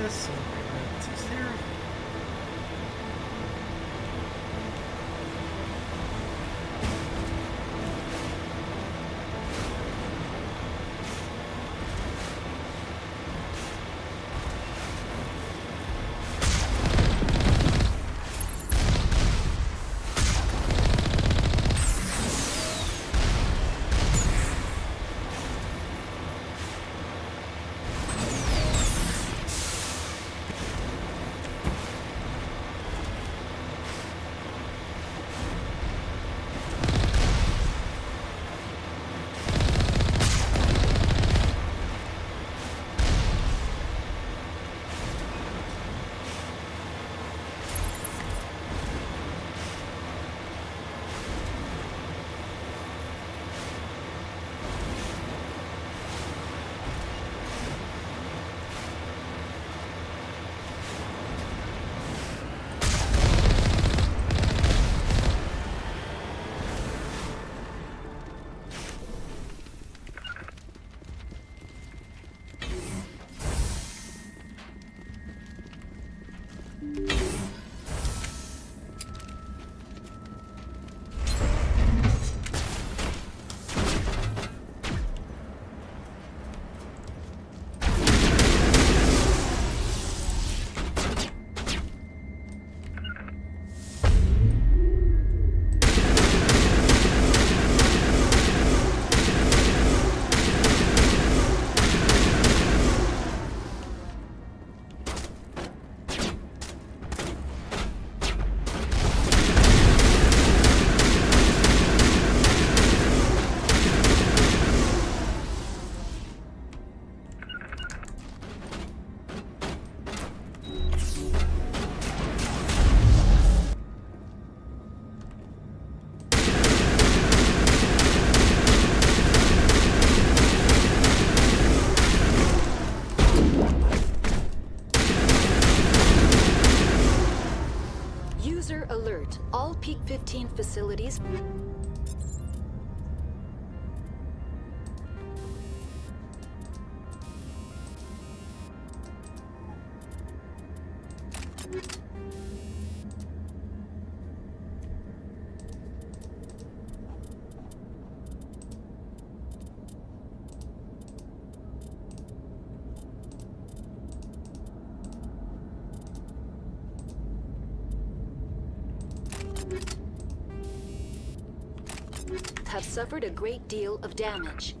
this. It's there. User alert. All Peak 15 facilities. have suffered a great deal of damage.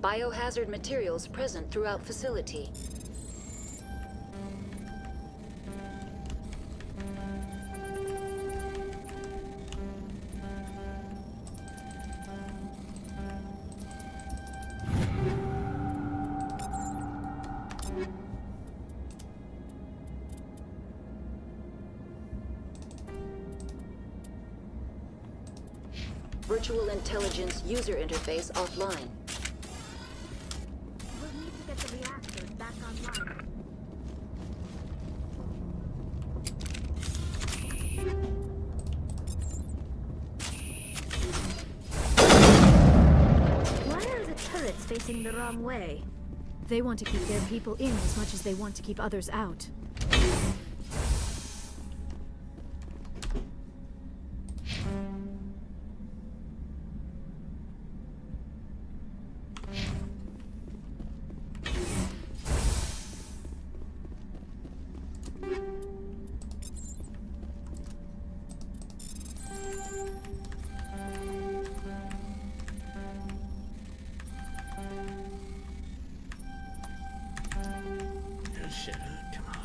Biohazard materials present throughout facility. Virtual intelligence user interface offline. We'll need to get the reactors back online. Why are the turrets facing the wrong way? They want to keep their people in as much as they want to keep others out. Oh shit, come on.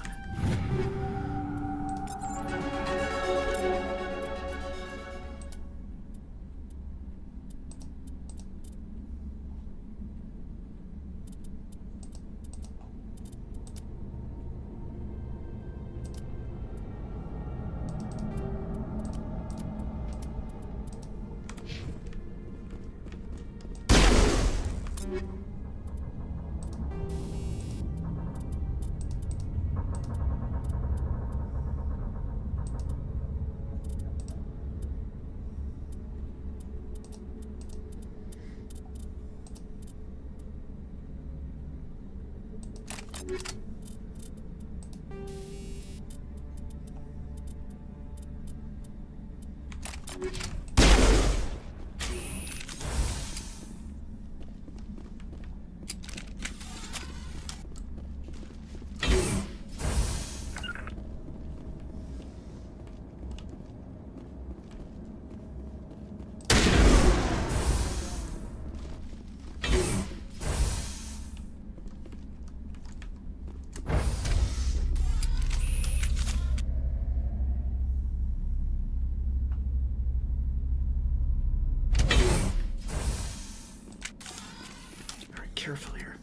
Careful here.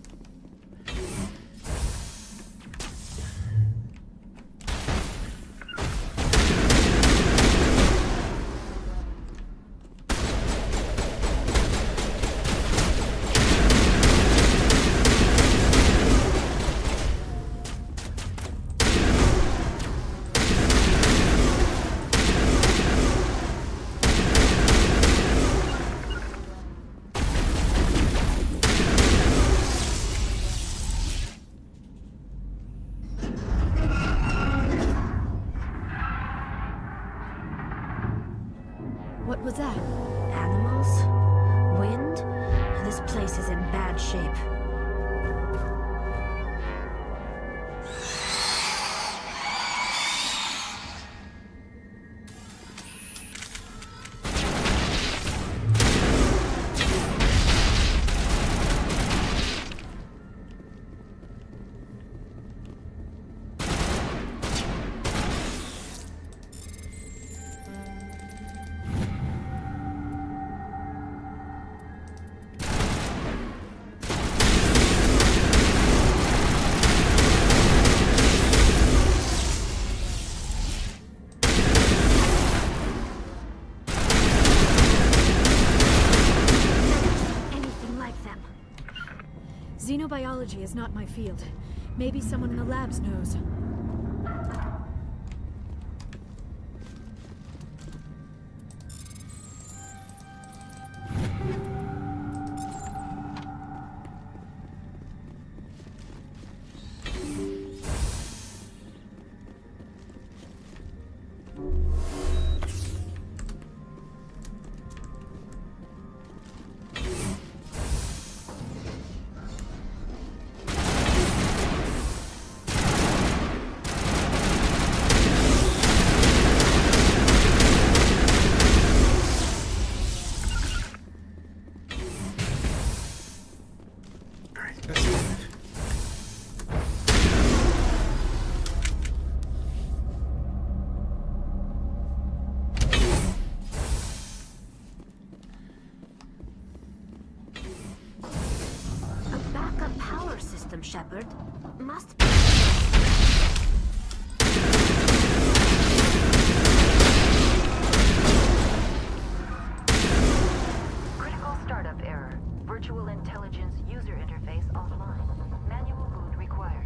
What was that? Animals? Wind? This place is in bad shape. Xenobiology is not my field. Maybe someone in the labs knows. system, Shepard. Must be. Critical startup error. Virtual intelligence user interface offline. Manual boot required.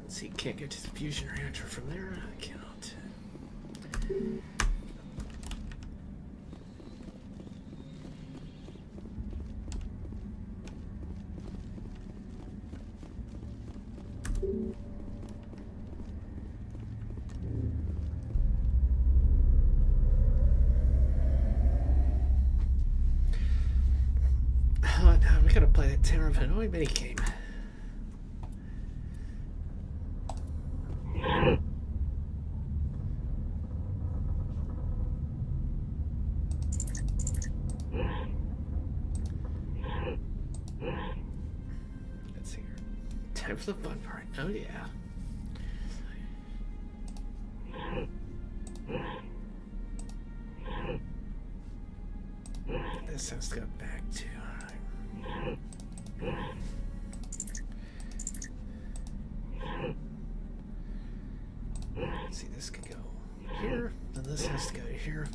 Let's see, can't get to the fusion reactor from there. I cannot. Oh, now we gotta play that Tower of Hanoi minigame. Let's see here. Time for the fun part. Oh yeah. This has to go back to. See, this could go here, then this has to go here.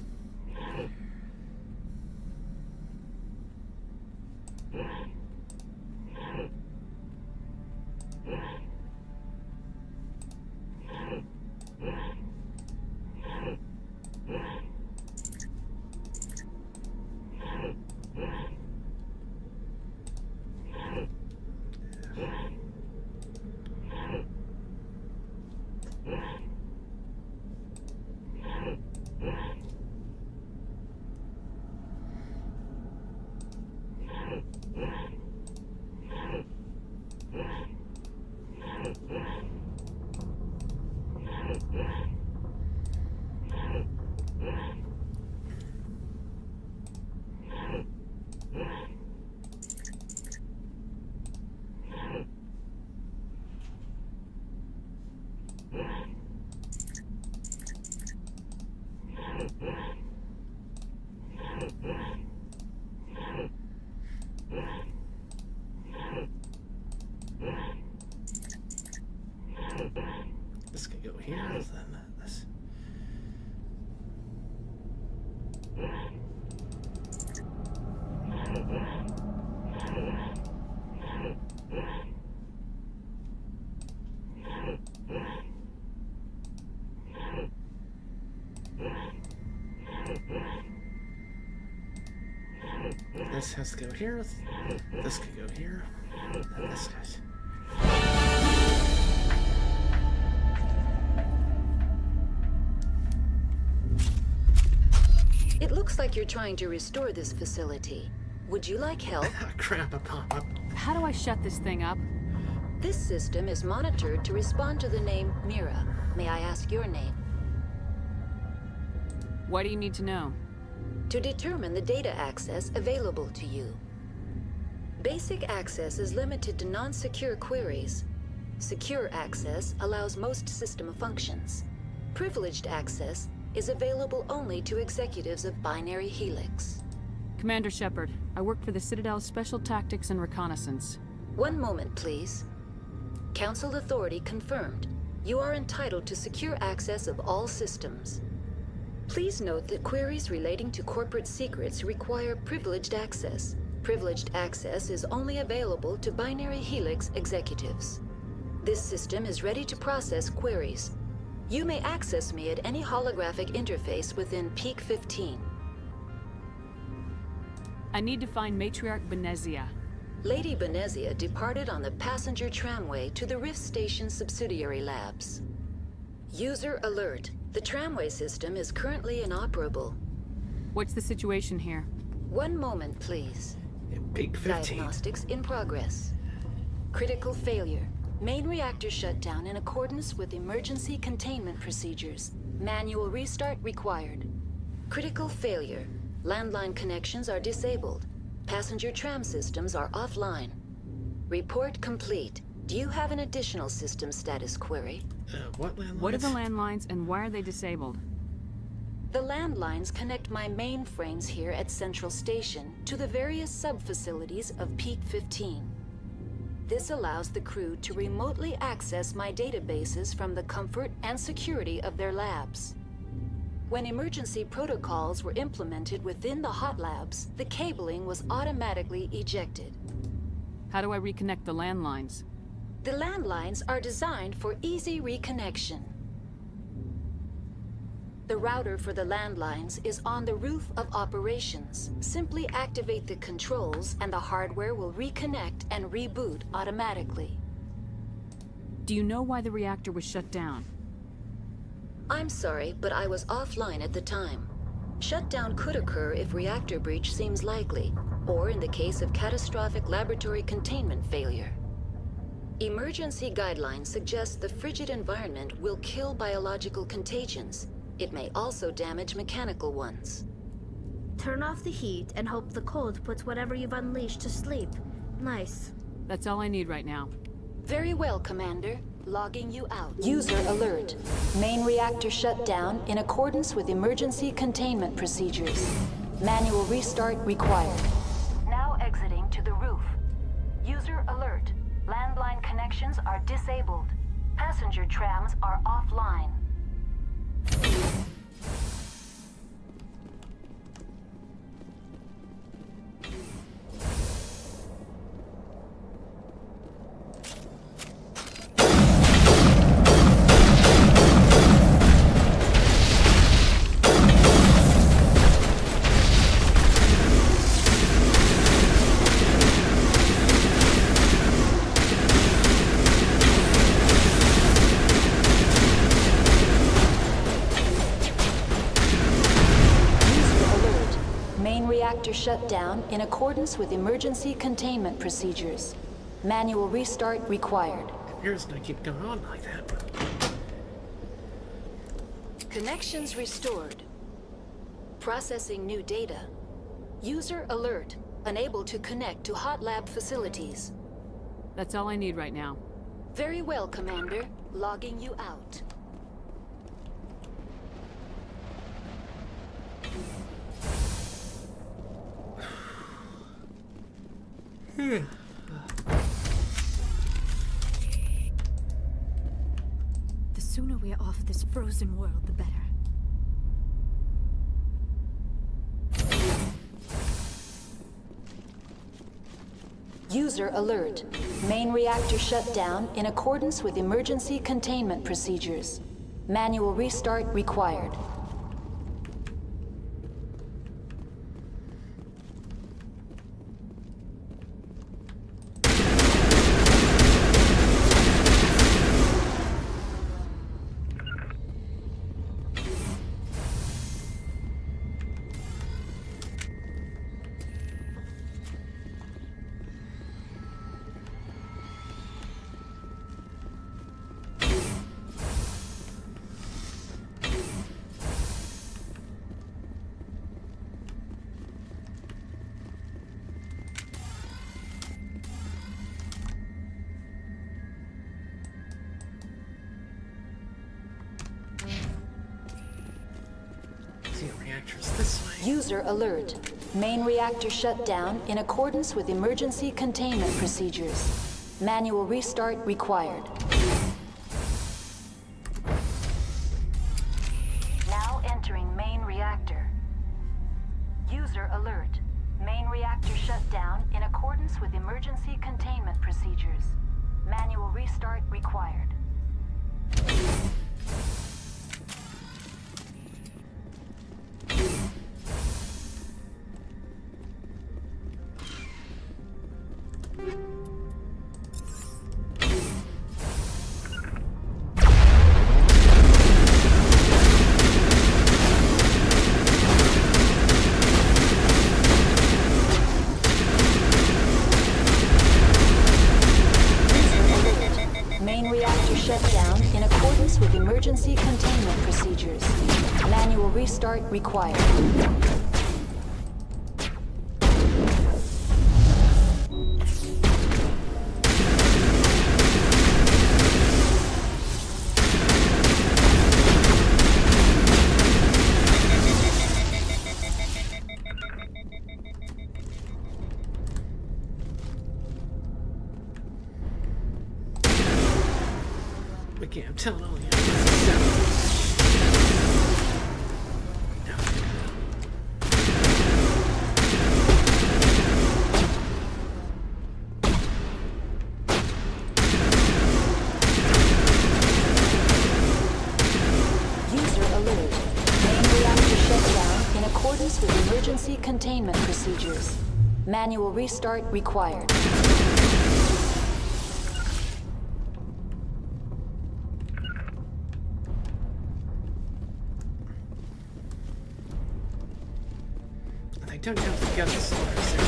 This could go here, then this. This has to go here. This could go here. And this goes. It looks like you're trying to restore this facility. Would you like help? Crap, a pop-up. How do I shut this thing up? This system is monitored to respond to the name Mira. May I ask your name? Why do you need to know? To determine the data access available to you. Basic access is limited to non-secure queries. Secure access allows most system functions. Privileged access is available only to executives of Binary Helix. Commander Shepard, I work for the Citadel's Special Tactics and Reconnaissance. One moment, please. Council authority confirmed. You are entitled to secure access of all systems. Please note that queries relating to corporate secrets require privileged access. Privileged access is only available to Binary Helix executives. This system is ready to process queries. You may access me at any holographic interface within Peak 15. I need to find Matriarch Benezia. Lady Benezia departed on the passenger tramway to the Rift Station subsidiary labs. User alert. The tramway system is currently inoperable. What's the situation here? One moment, please. Big 15. Diagnostics in progress. Critical failure. Main reactor shut down in accordance with emergency containment procedures. Manual restart required. Critical failure. Landline connections are disabled. Passenger tram systems are offline. Report complete. Do you have an additional system status query? What landlines? What are the landlines and why are they disabled? The landlines connect my mainframes here at Central Station to the various sub-facilities of Peak 15. This allows the crew to remotely access my databases from the comfort and security of their labs. When emergency protocols were implemented within the hot labs, the cabling was automatically ejected. How do I reconnect the landlines? The landlines are designed for easy reconnection. The router for the landlines is on the roof of operations. Simply activate the controls and the hardware will reconnect and reboot automatically. Do you know why the reactor was shut down? I'm sorry, but I was offline at the time. Shutdown could occur if reactor breach seems likely, or in the case of catastrophic laboratory containment failure. Emergency guidelines suggest the frigid environment will kill biological contagions. It may also damage mechanical ones. Turn off the heat and hope the cold puts whatever you've unleashed to sleep. Nice. That's all I need right now. Very well, Commander. Logging you out. User alert. Main reactor shut down in accordance with emergency containment procedures. Manual restart required. Now exiting to the roof. User alert. Landline connections are disabled. Passenger trams are offline. Reactor shut down in accordance with emergency containment procedures. Manual restart required. Yours gonna keep going on like that. Connections restored. Processing new data. User alert. Unable to connect to hot lab facilities. That's all I need right now. Very well, Commander. Logging you out. The sooner we're off this frozen world, the better. User alert. Main reactor shut down in accordance with emergency containment procedures. Manual restart required. User alert. Main reactor shut down in accordance with emergency containment procedures. Manual restart required. Now entering main reactor. User alert. Main reactor shut down in accordance with emergency containment procedures. Manual restart required. shut down in accordance with emergency containment procedures. Manual restart required. Okay, I'm telling all you. User alert. Main reactor shut down in accordance with emergency containment procedures. Manual restart required. They don't have to get this aspect.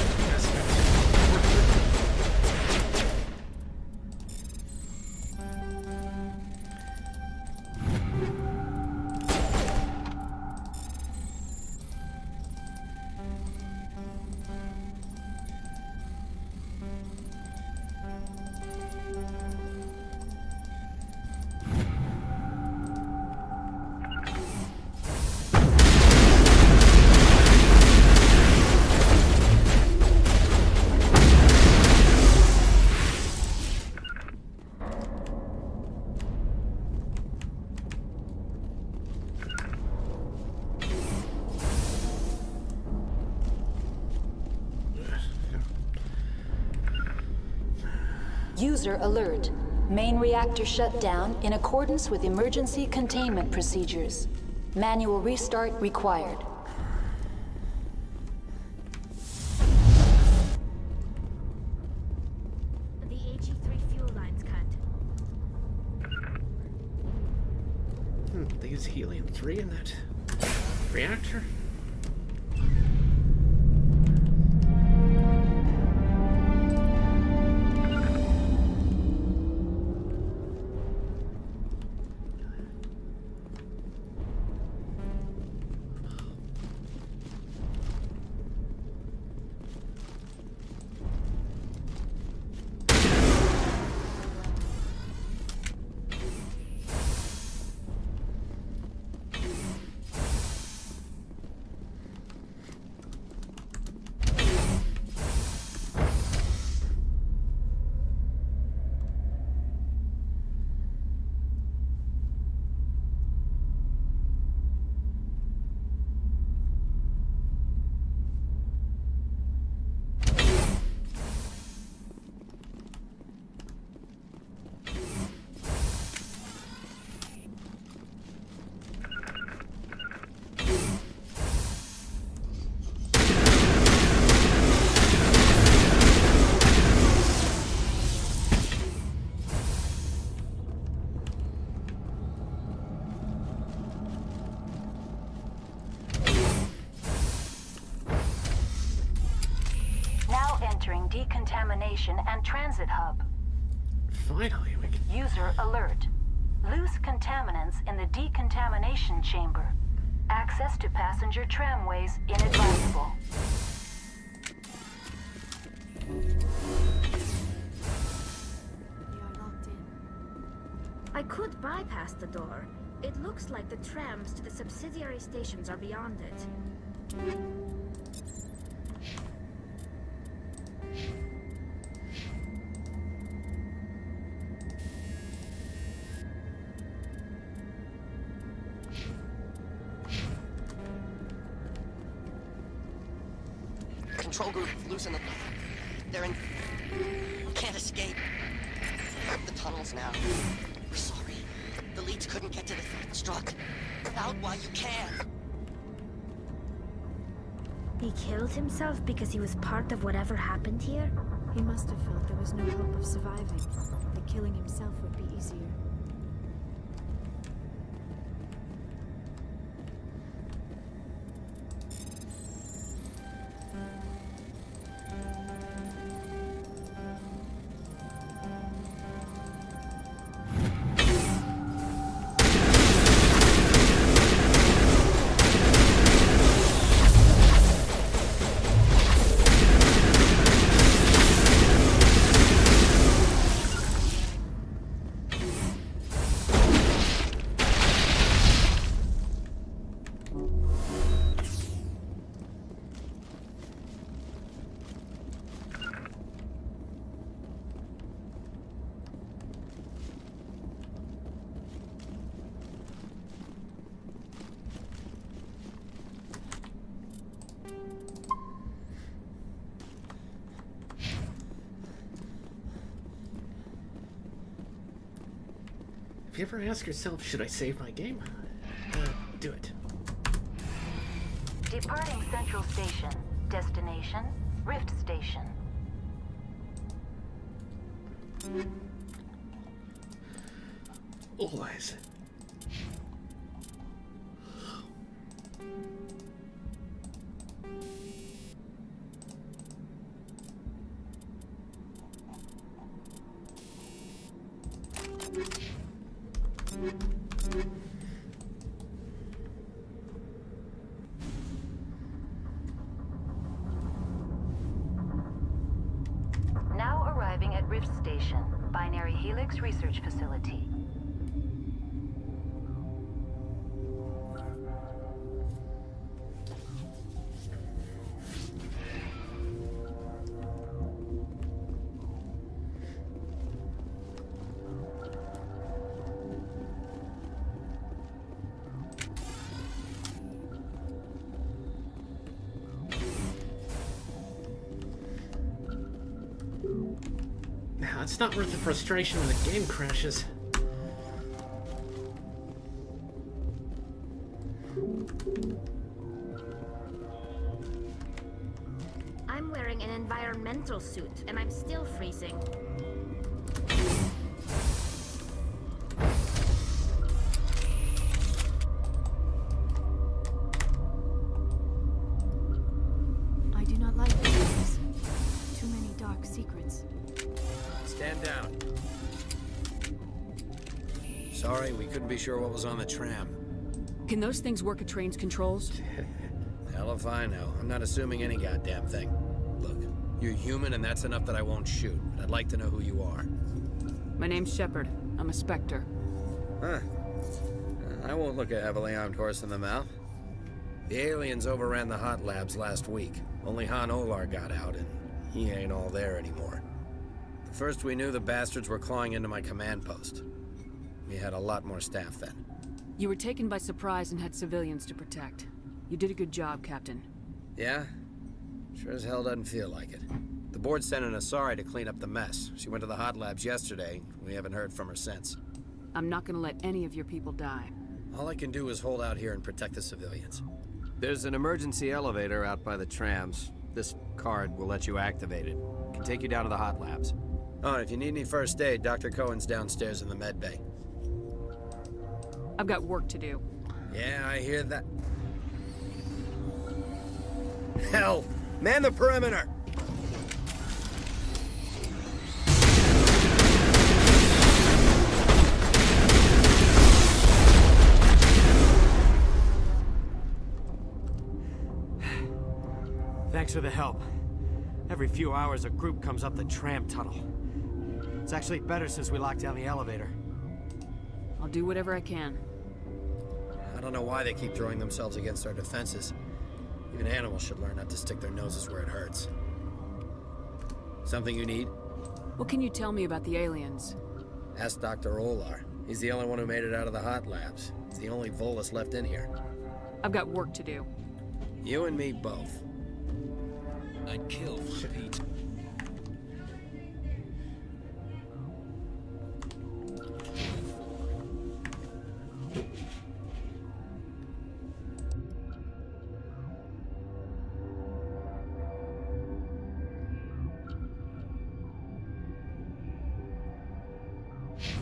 User alert. Main reactor shut down in accordance with emergency containment procedures. Manual restart required. The AG3 fuel line's cut. They use helium-3 in that reactor? Entering decontamination and transit hub. Finally, we can... User alert. Loose contaminants in the decontamination chamber. Access to passenger tramways inadvisable. I could bypass the door. It looks like the trams to the subsidiary stations are beyond it. Control group, loosen up. They're in... Can't escape. The tunnels now. We're sorry. The leads couldn't get to the struck. Out while you can. He killed himself because he was part of whatever happened here? He must have felt there was no hope of surviving. That killing himself would be easier. If you ever ask yourself, should I save my game? Do it. Departing Central Station. Destination, Rift Station. Always. Now arriving at Rift Station, Binary Helix Research Facility. It's not worth the frustration when the game crashes. I'm wearing an environmental suit, and I'm still freezing. I do not like this. Too many dark secrets. Stand down. Sorry, we couldn't be sure what was on the tram. Can those things work at train's controls? Hell if I know. I'm not assuming any goddamn thing. Look, you're human and that's enough that I won't shoot. But I'd like to know who you are. My name's Shepard. I'm a Spectre. Huh. I won't look a heavily armed horse in the mouth. The aliens overran the hot labs last week. Only Han Olar got out and he ain't all there anymore. The first we knew, the bastards were clawing into my command post. We had a lot more staff then. You were taken by surprise and had civilians to protect. You did a good job, Captain. Yeah? Sure as hell doesn't feel like it. The board sent an Asari to clean up the mess. She went to the hot labs yesterday. We haven't heard from her since. I'm not gonna let any of your people die. All I can do is hold out here and protect the civilians. There's an emergency elevator out by the trams. This card will let you activate it. Can take you down to the hot labs. Oh, and if you need any first aid, Dr. Cohen's downstairs in the med bay. I've got work to do. Yeah, I hear that. Hell! Man the perimeter! Thanks for the help. Every few hours, a group comes up the tram tunnel. It's actually better since we locked down the elevator. I'll do whatever I can. I don't know why they keep throwing themselves against our defenses. Even animals should learn not to stick their noses where it hurts. Something you need? What can you tell me about the aliens? Ask Dr. Olar. He's the only one who made it out of the hot labs. It's the only Volus left in here. I've got work to do. You and me both. I'd kill for Pete.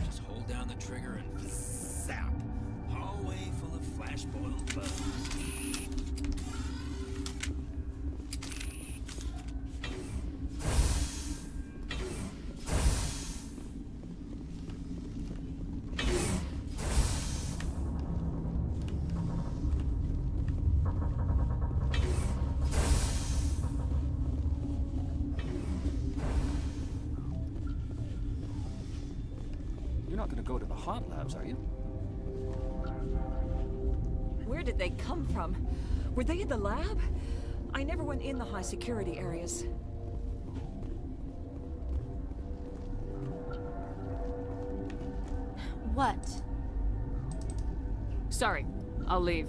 Just hold down the trigger and zap. Hallway full of flash-boiled bugs. You're not gonna go to the hot labs, are you? Where did they come from? Were they in the lab? I never went in the high security areas. What? Sorry, I'll leave.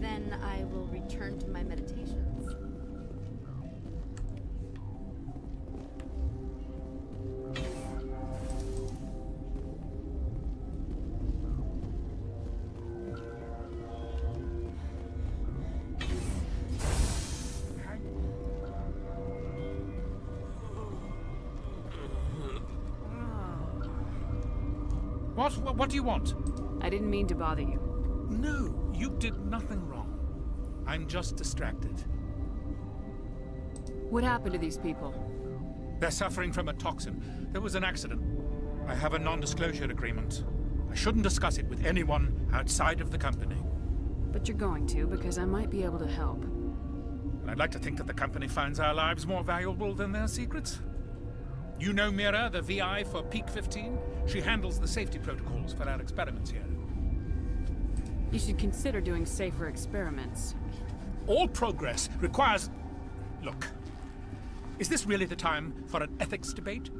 Then I will return to my meditations. What do you want? I didn't mean to bother you. No, you did nothing wrong. I'm just distracted. What happened to these people? They're suffering from a toxin. There was an accident. I have a non-disclosure agreement. I shouldn't discuss it with anyone outside of the company. But you're going to, because I might be able to help. I'd like to think that the company finds our lives more valuable than their secrets. You know Mira, the VI for Peak 15? She handles the safety protocols for our experiments here. You should consider doing safer experiments. All progress requires... Look, is this really the time for an ethics debate?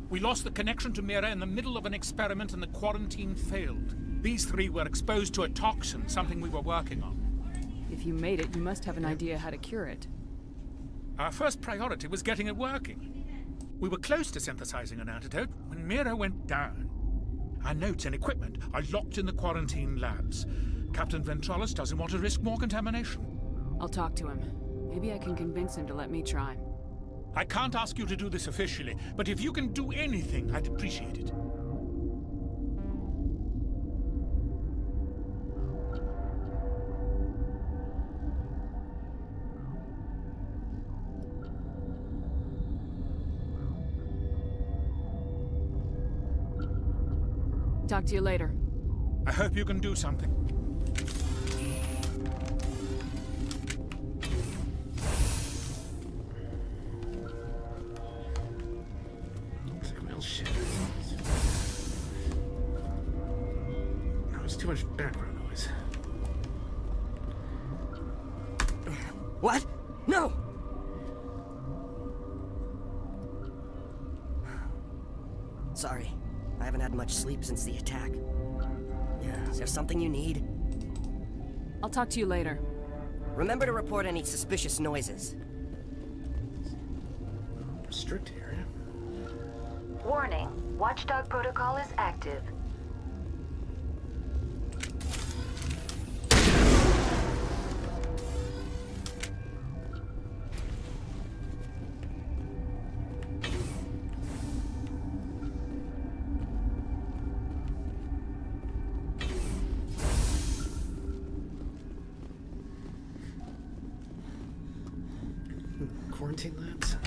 We lost the connection to Mira in the middle of an experiment and the quarantine failed. These three were exposed to a toxin, something we were working on. If you made it, you must have an idea how to cure it. Our first priority was getting it working. We were close to synthesizing an antidote when Mira went down. Our notes and equipment are locked in the quarantine labs. Captain Ventralis doesn't want to risk more contamination. I'll talk to him. Maybe I can convince him to let me try. I can't ask you to do this officially, but if you can do anything, I'd appreciate it. Talk to you later. I hope you can do something. Well, shit. That was too much background noise. What? No! Sorry. I haven't had much sleep since the attack. Yeah, is there something you need? I'll talk to you later. Remember to report any suspicious noises. Strict area. Warning. Watchdog protocol is active. Quarantine labs.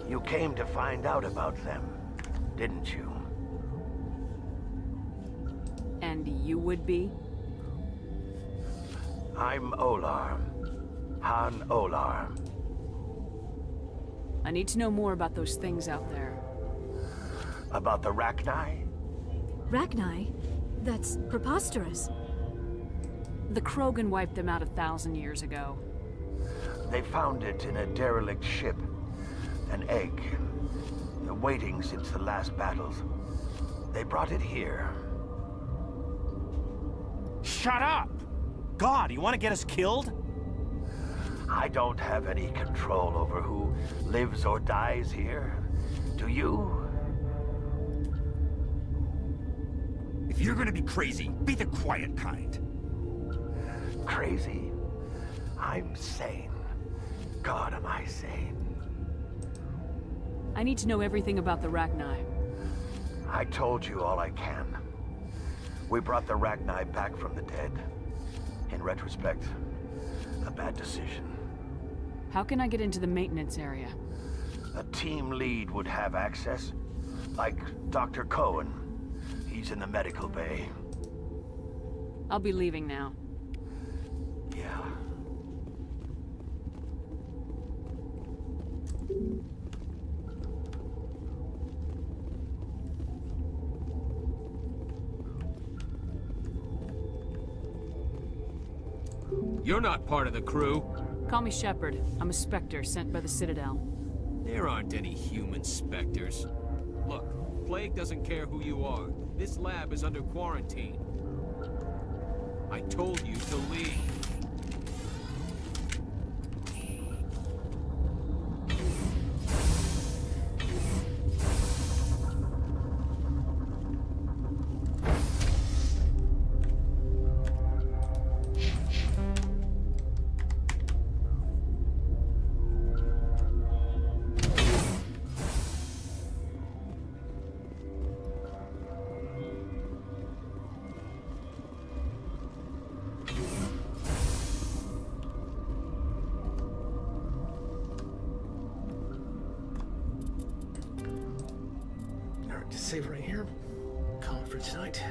You came to find out about them, didn't you? And you would be? I'm Olar. Han Olar. I need to know more about those things out there. About the Rachni? Rachni? That's preposterous. The Krogan wiped them out 1,000 years ago. They found it in a derelict ship. An egg. Waiting since the last battles. They brought it here. Shut up! God, you want to get us killed? I don't have any control over who lives or dies here. Do you? If you're gonna be crazy, be the quiet kind. Crazy? I'm sane. God, am I sane. I need to know everything about the Rachni. I told you all I can. We brought the Rachni back from the dead. In retrospect, a bad decision. How can I get into the maintenance area? A team lead would have access. Like Dr. Cohen. He's in the medical bay. I'll be leaving now. Yeah. You're not part of the crew. Call me Shepard. I'm a Spectre sent by the Citadel. There aren't any human specters. Look, Plague doesn't care who you are. This lab is under quarantine. I told you to leave. Alright, just save right here. Call it for tonight.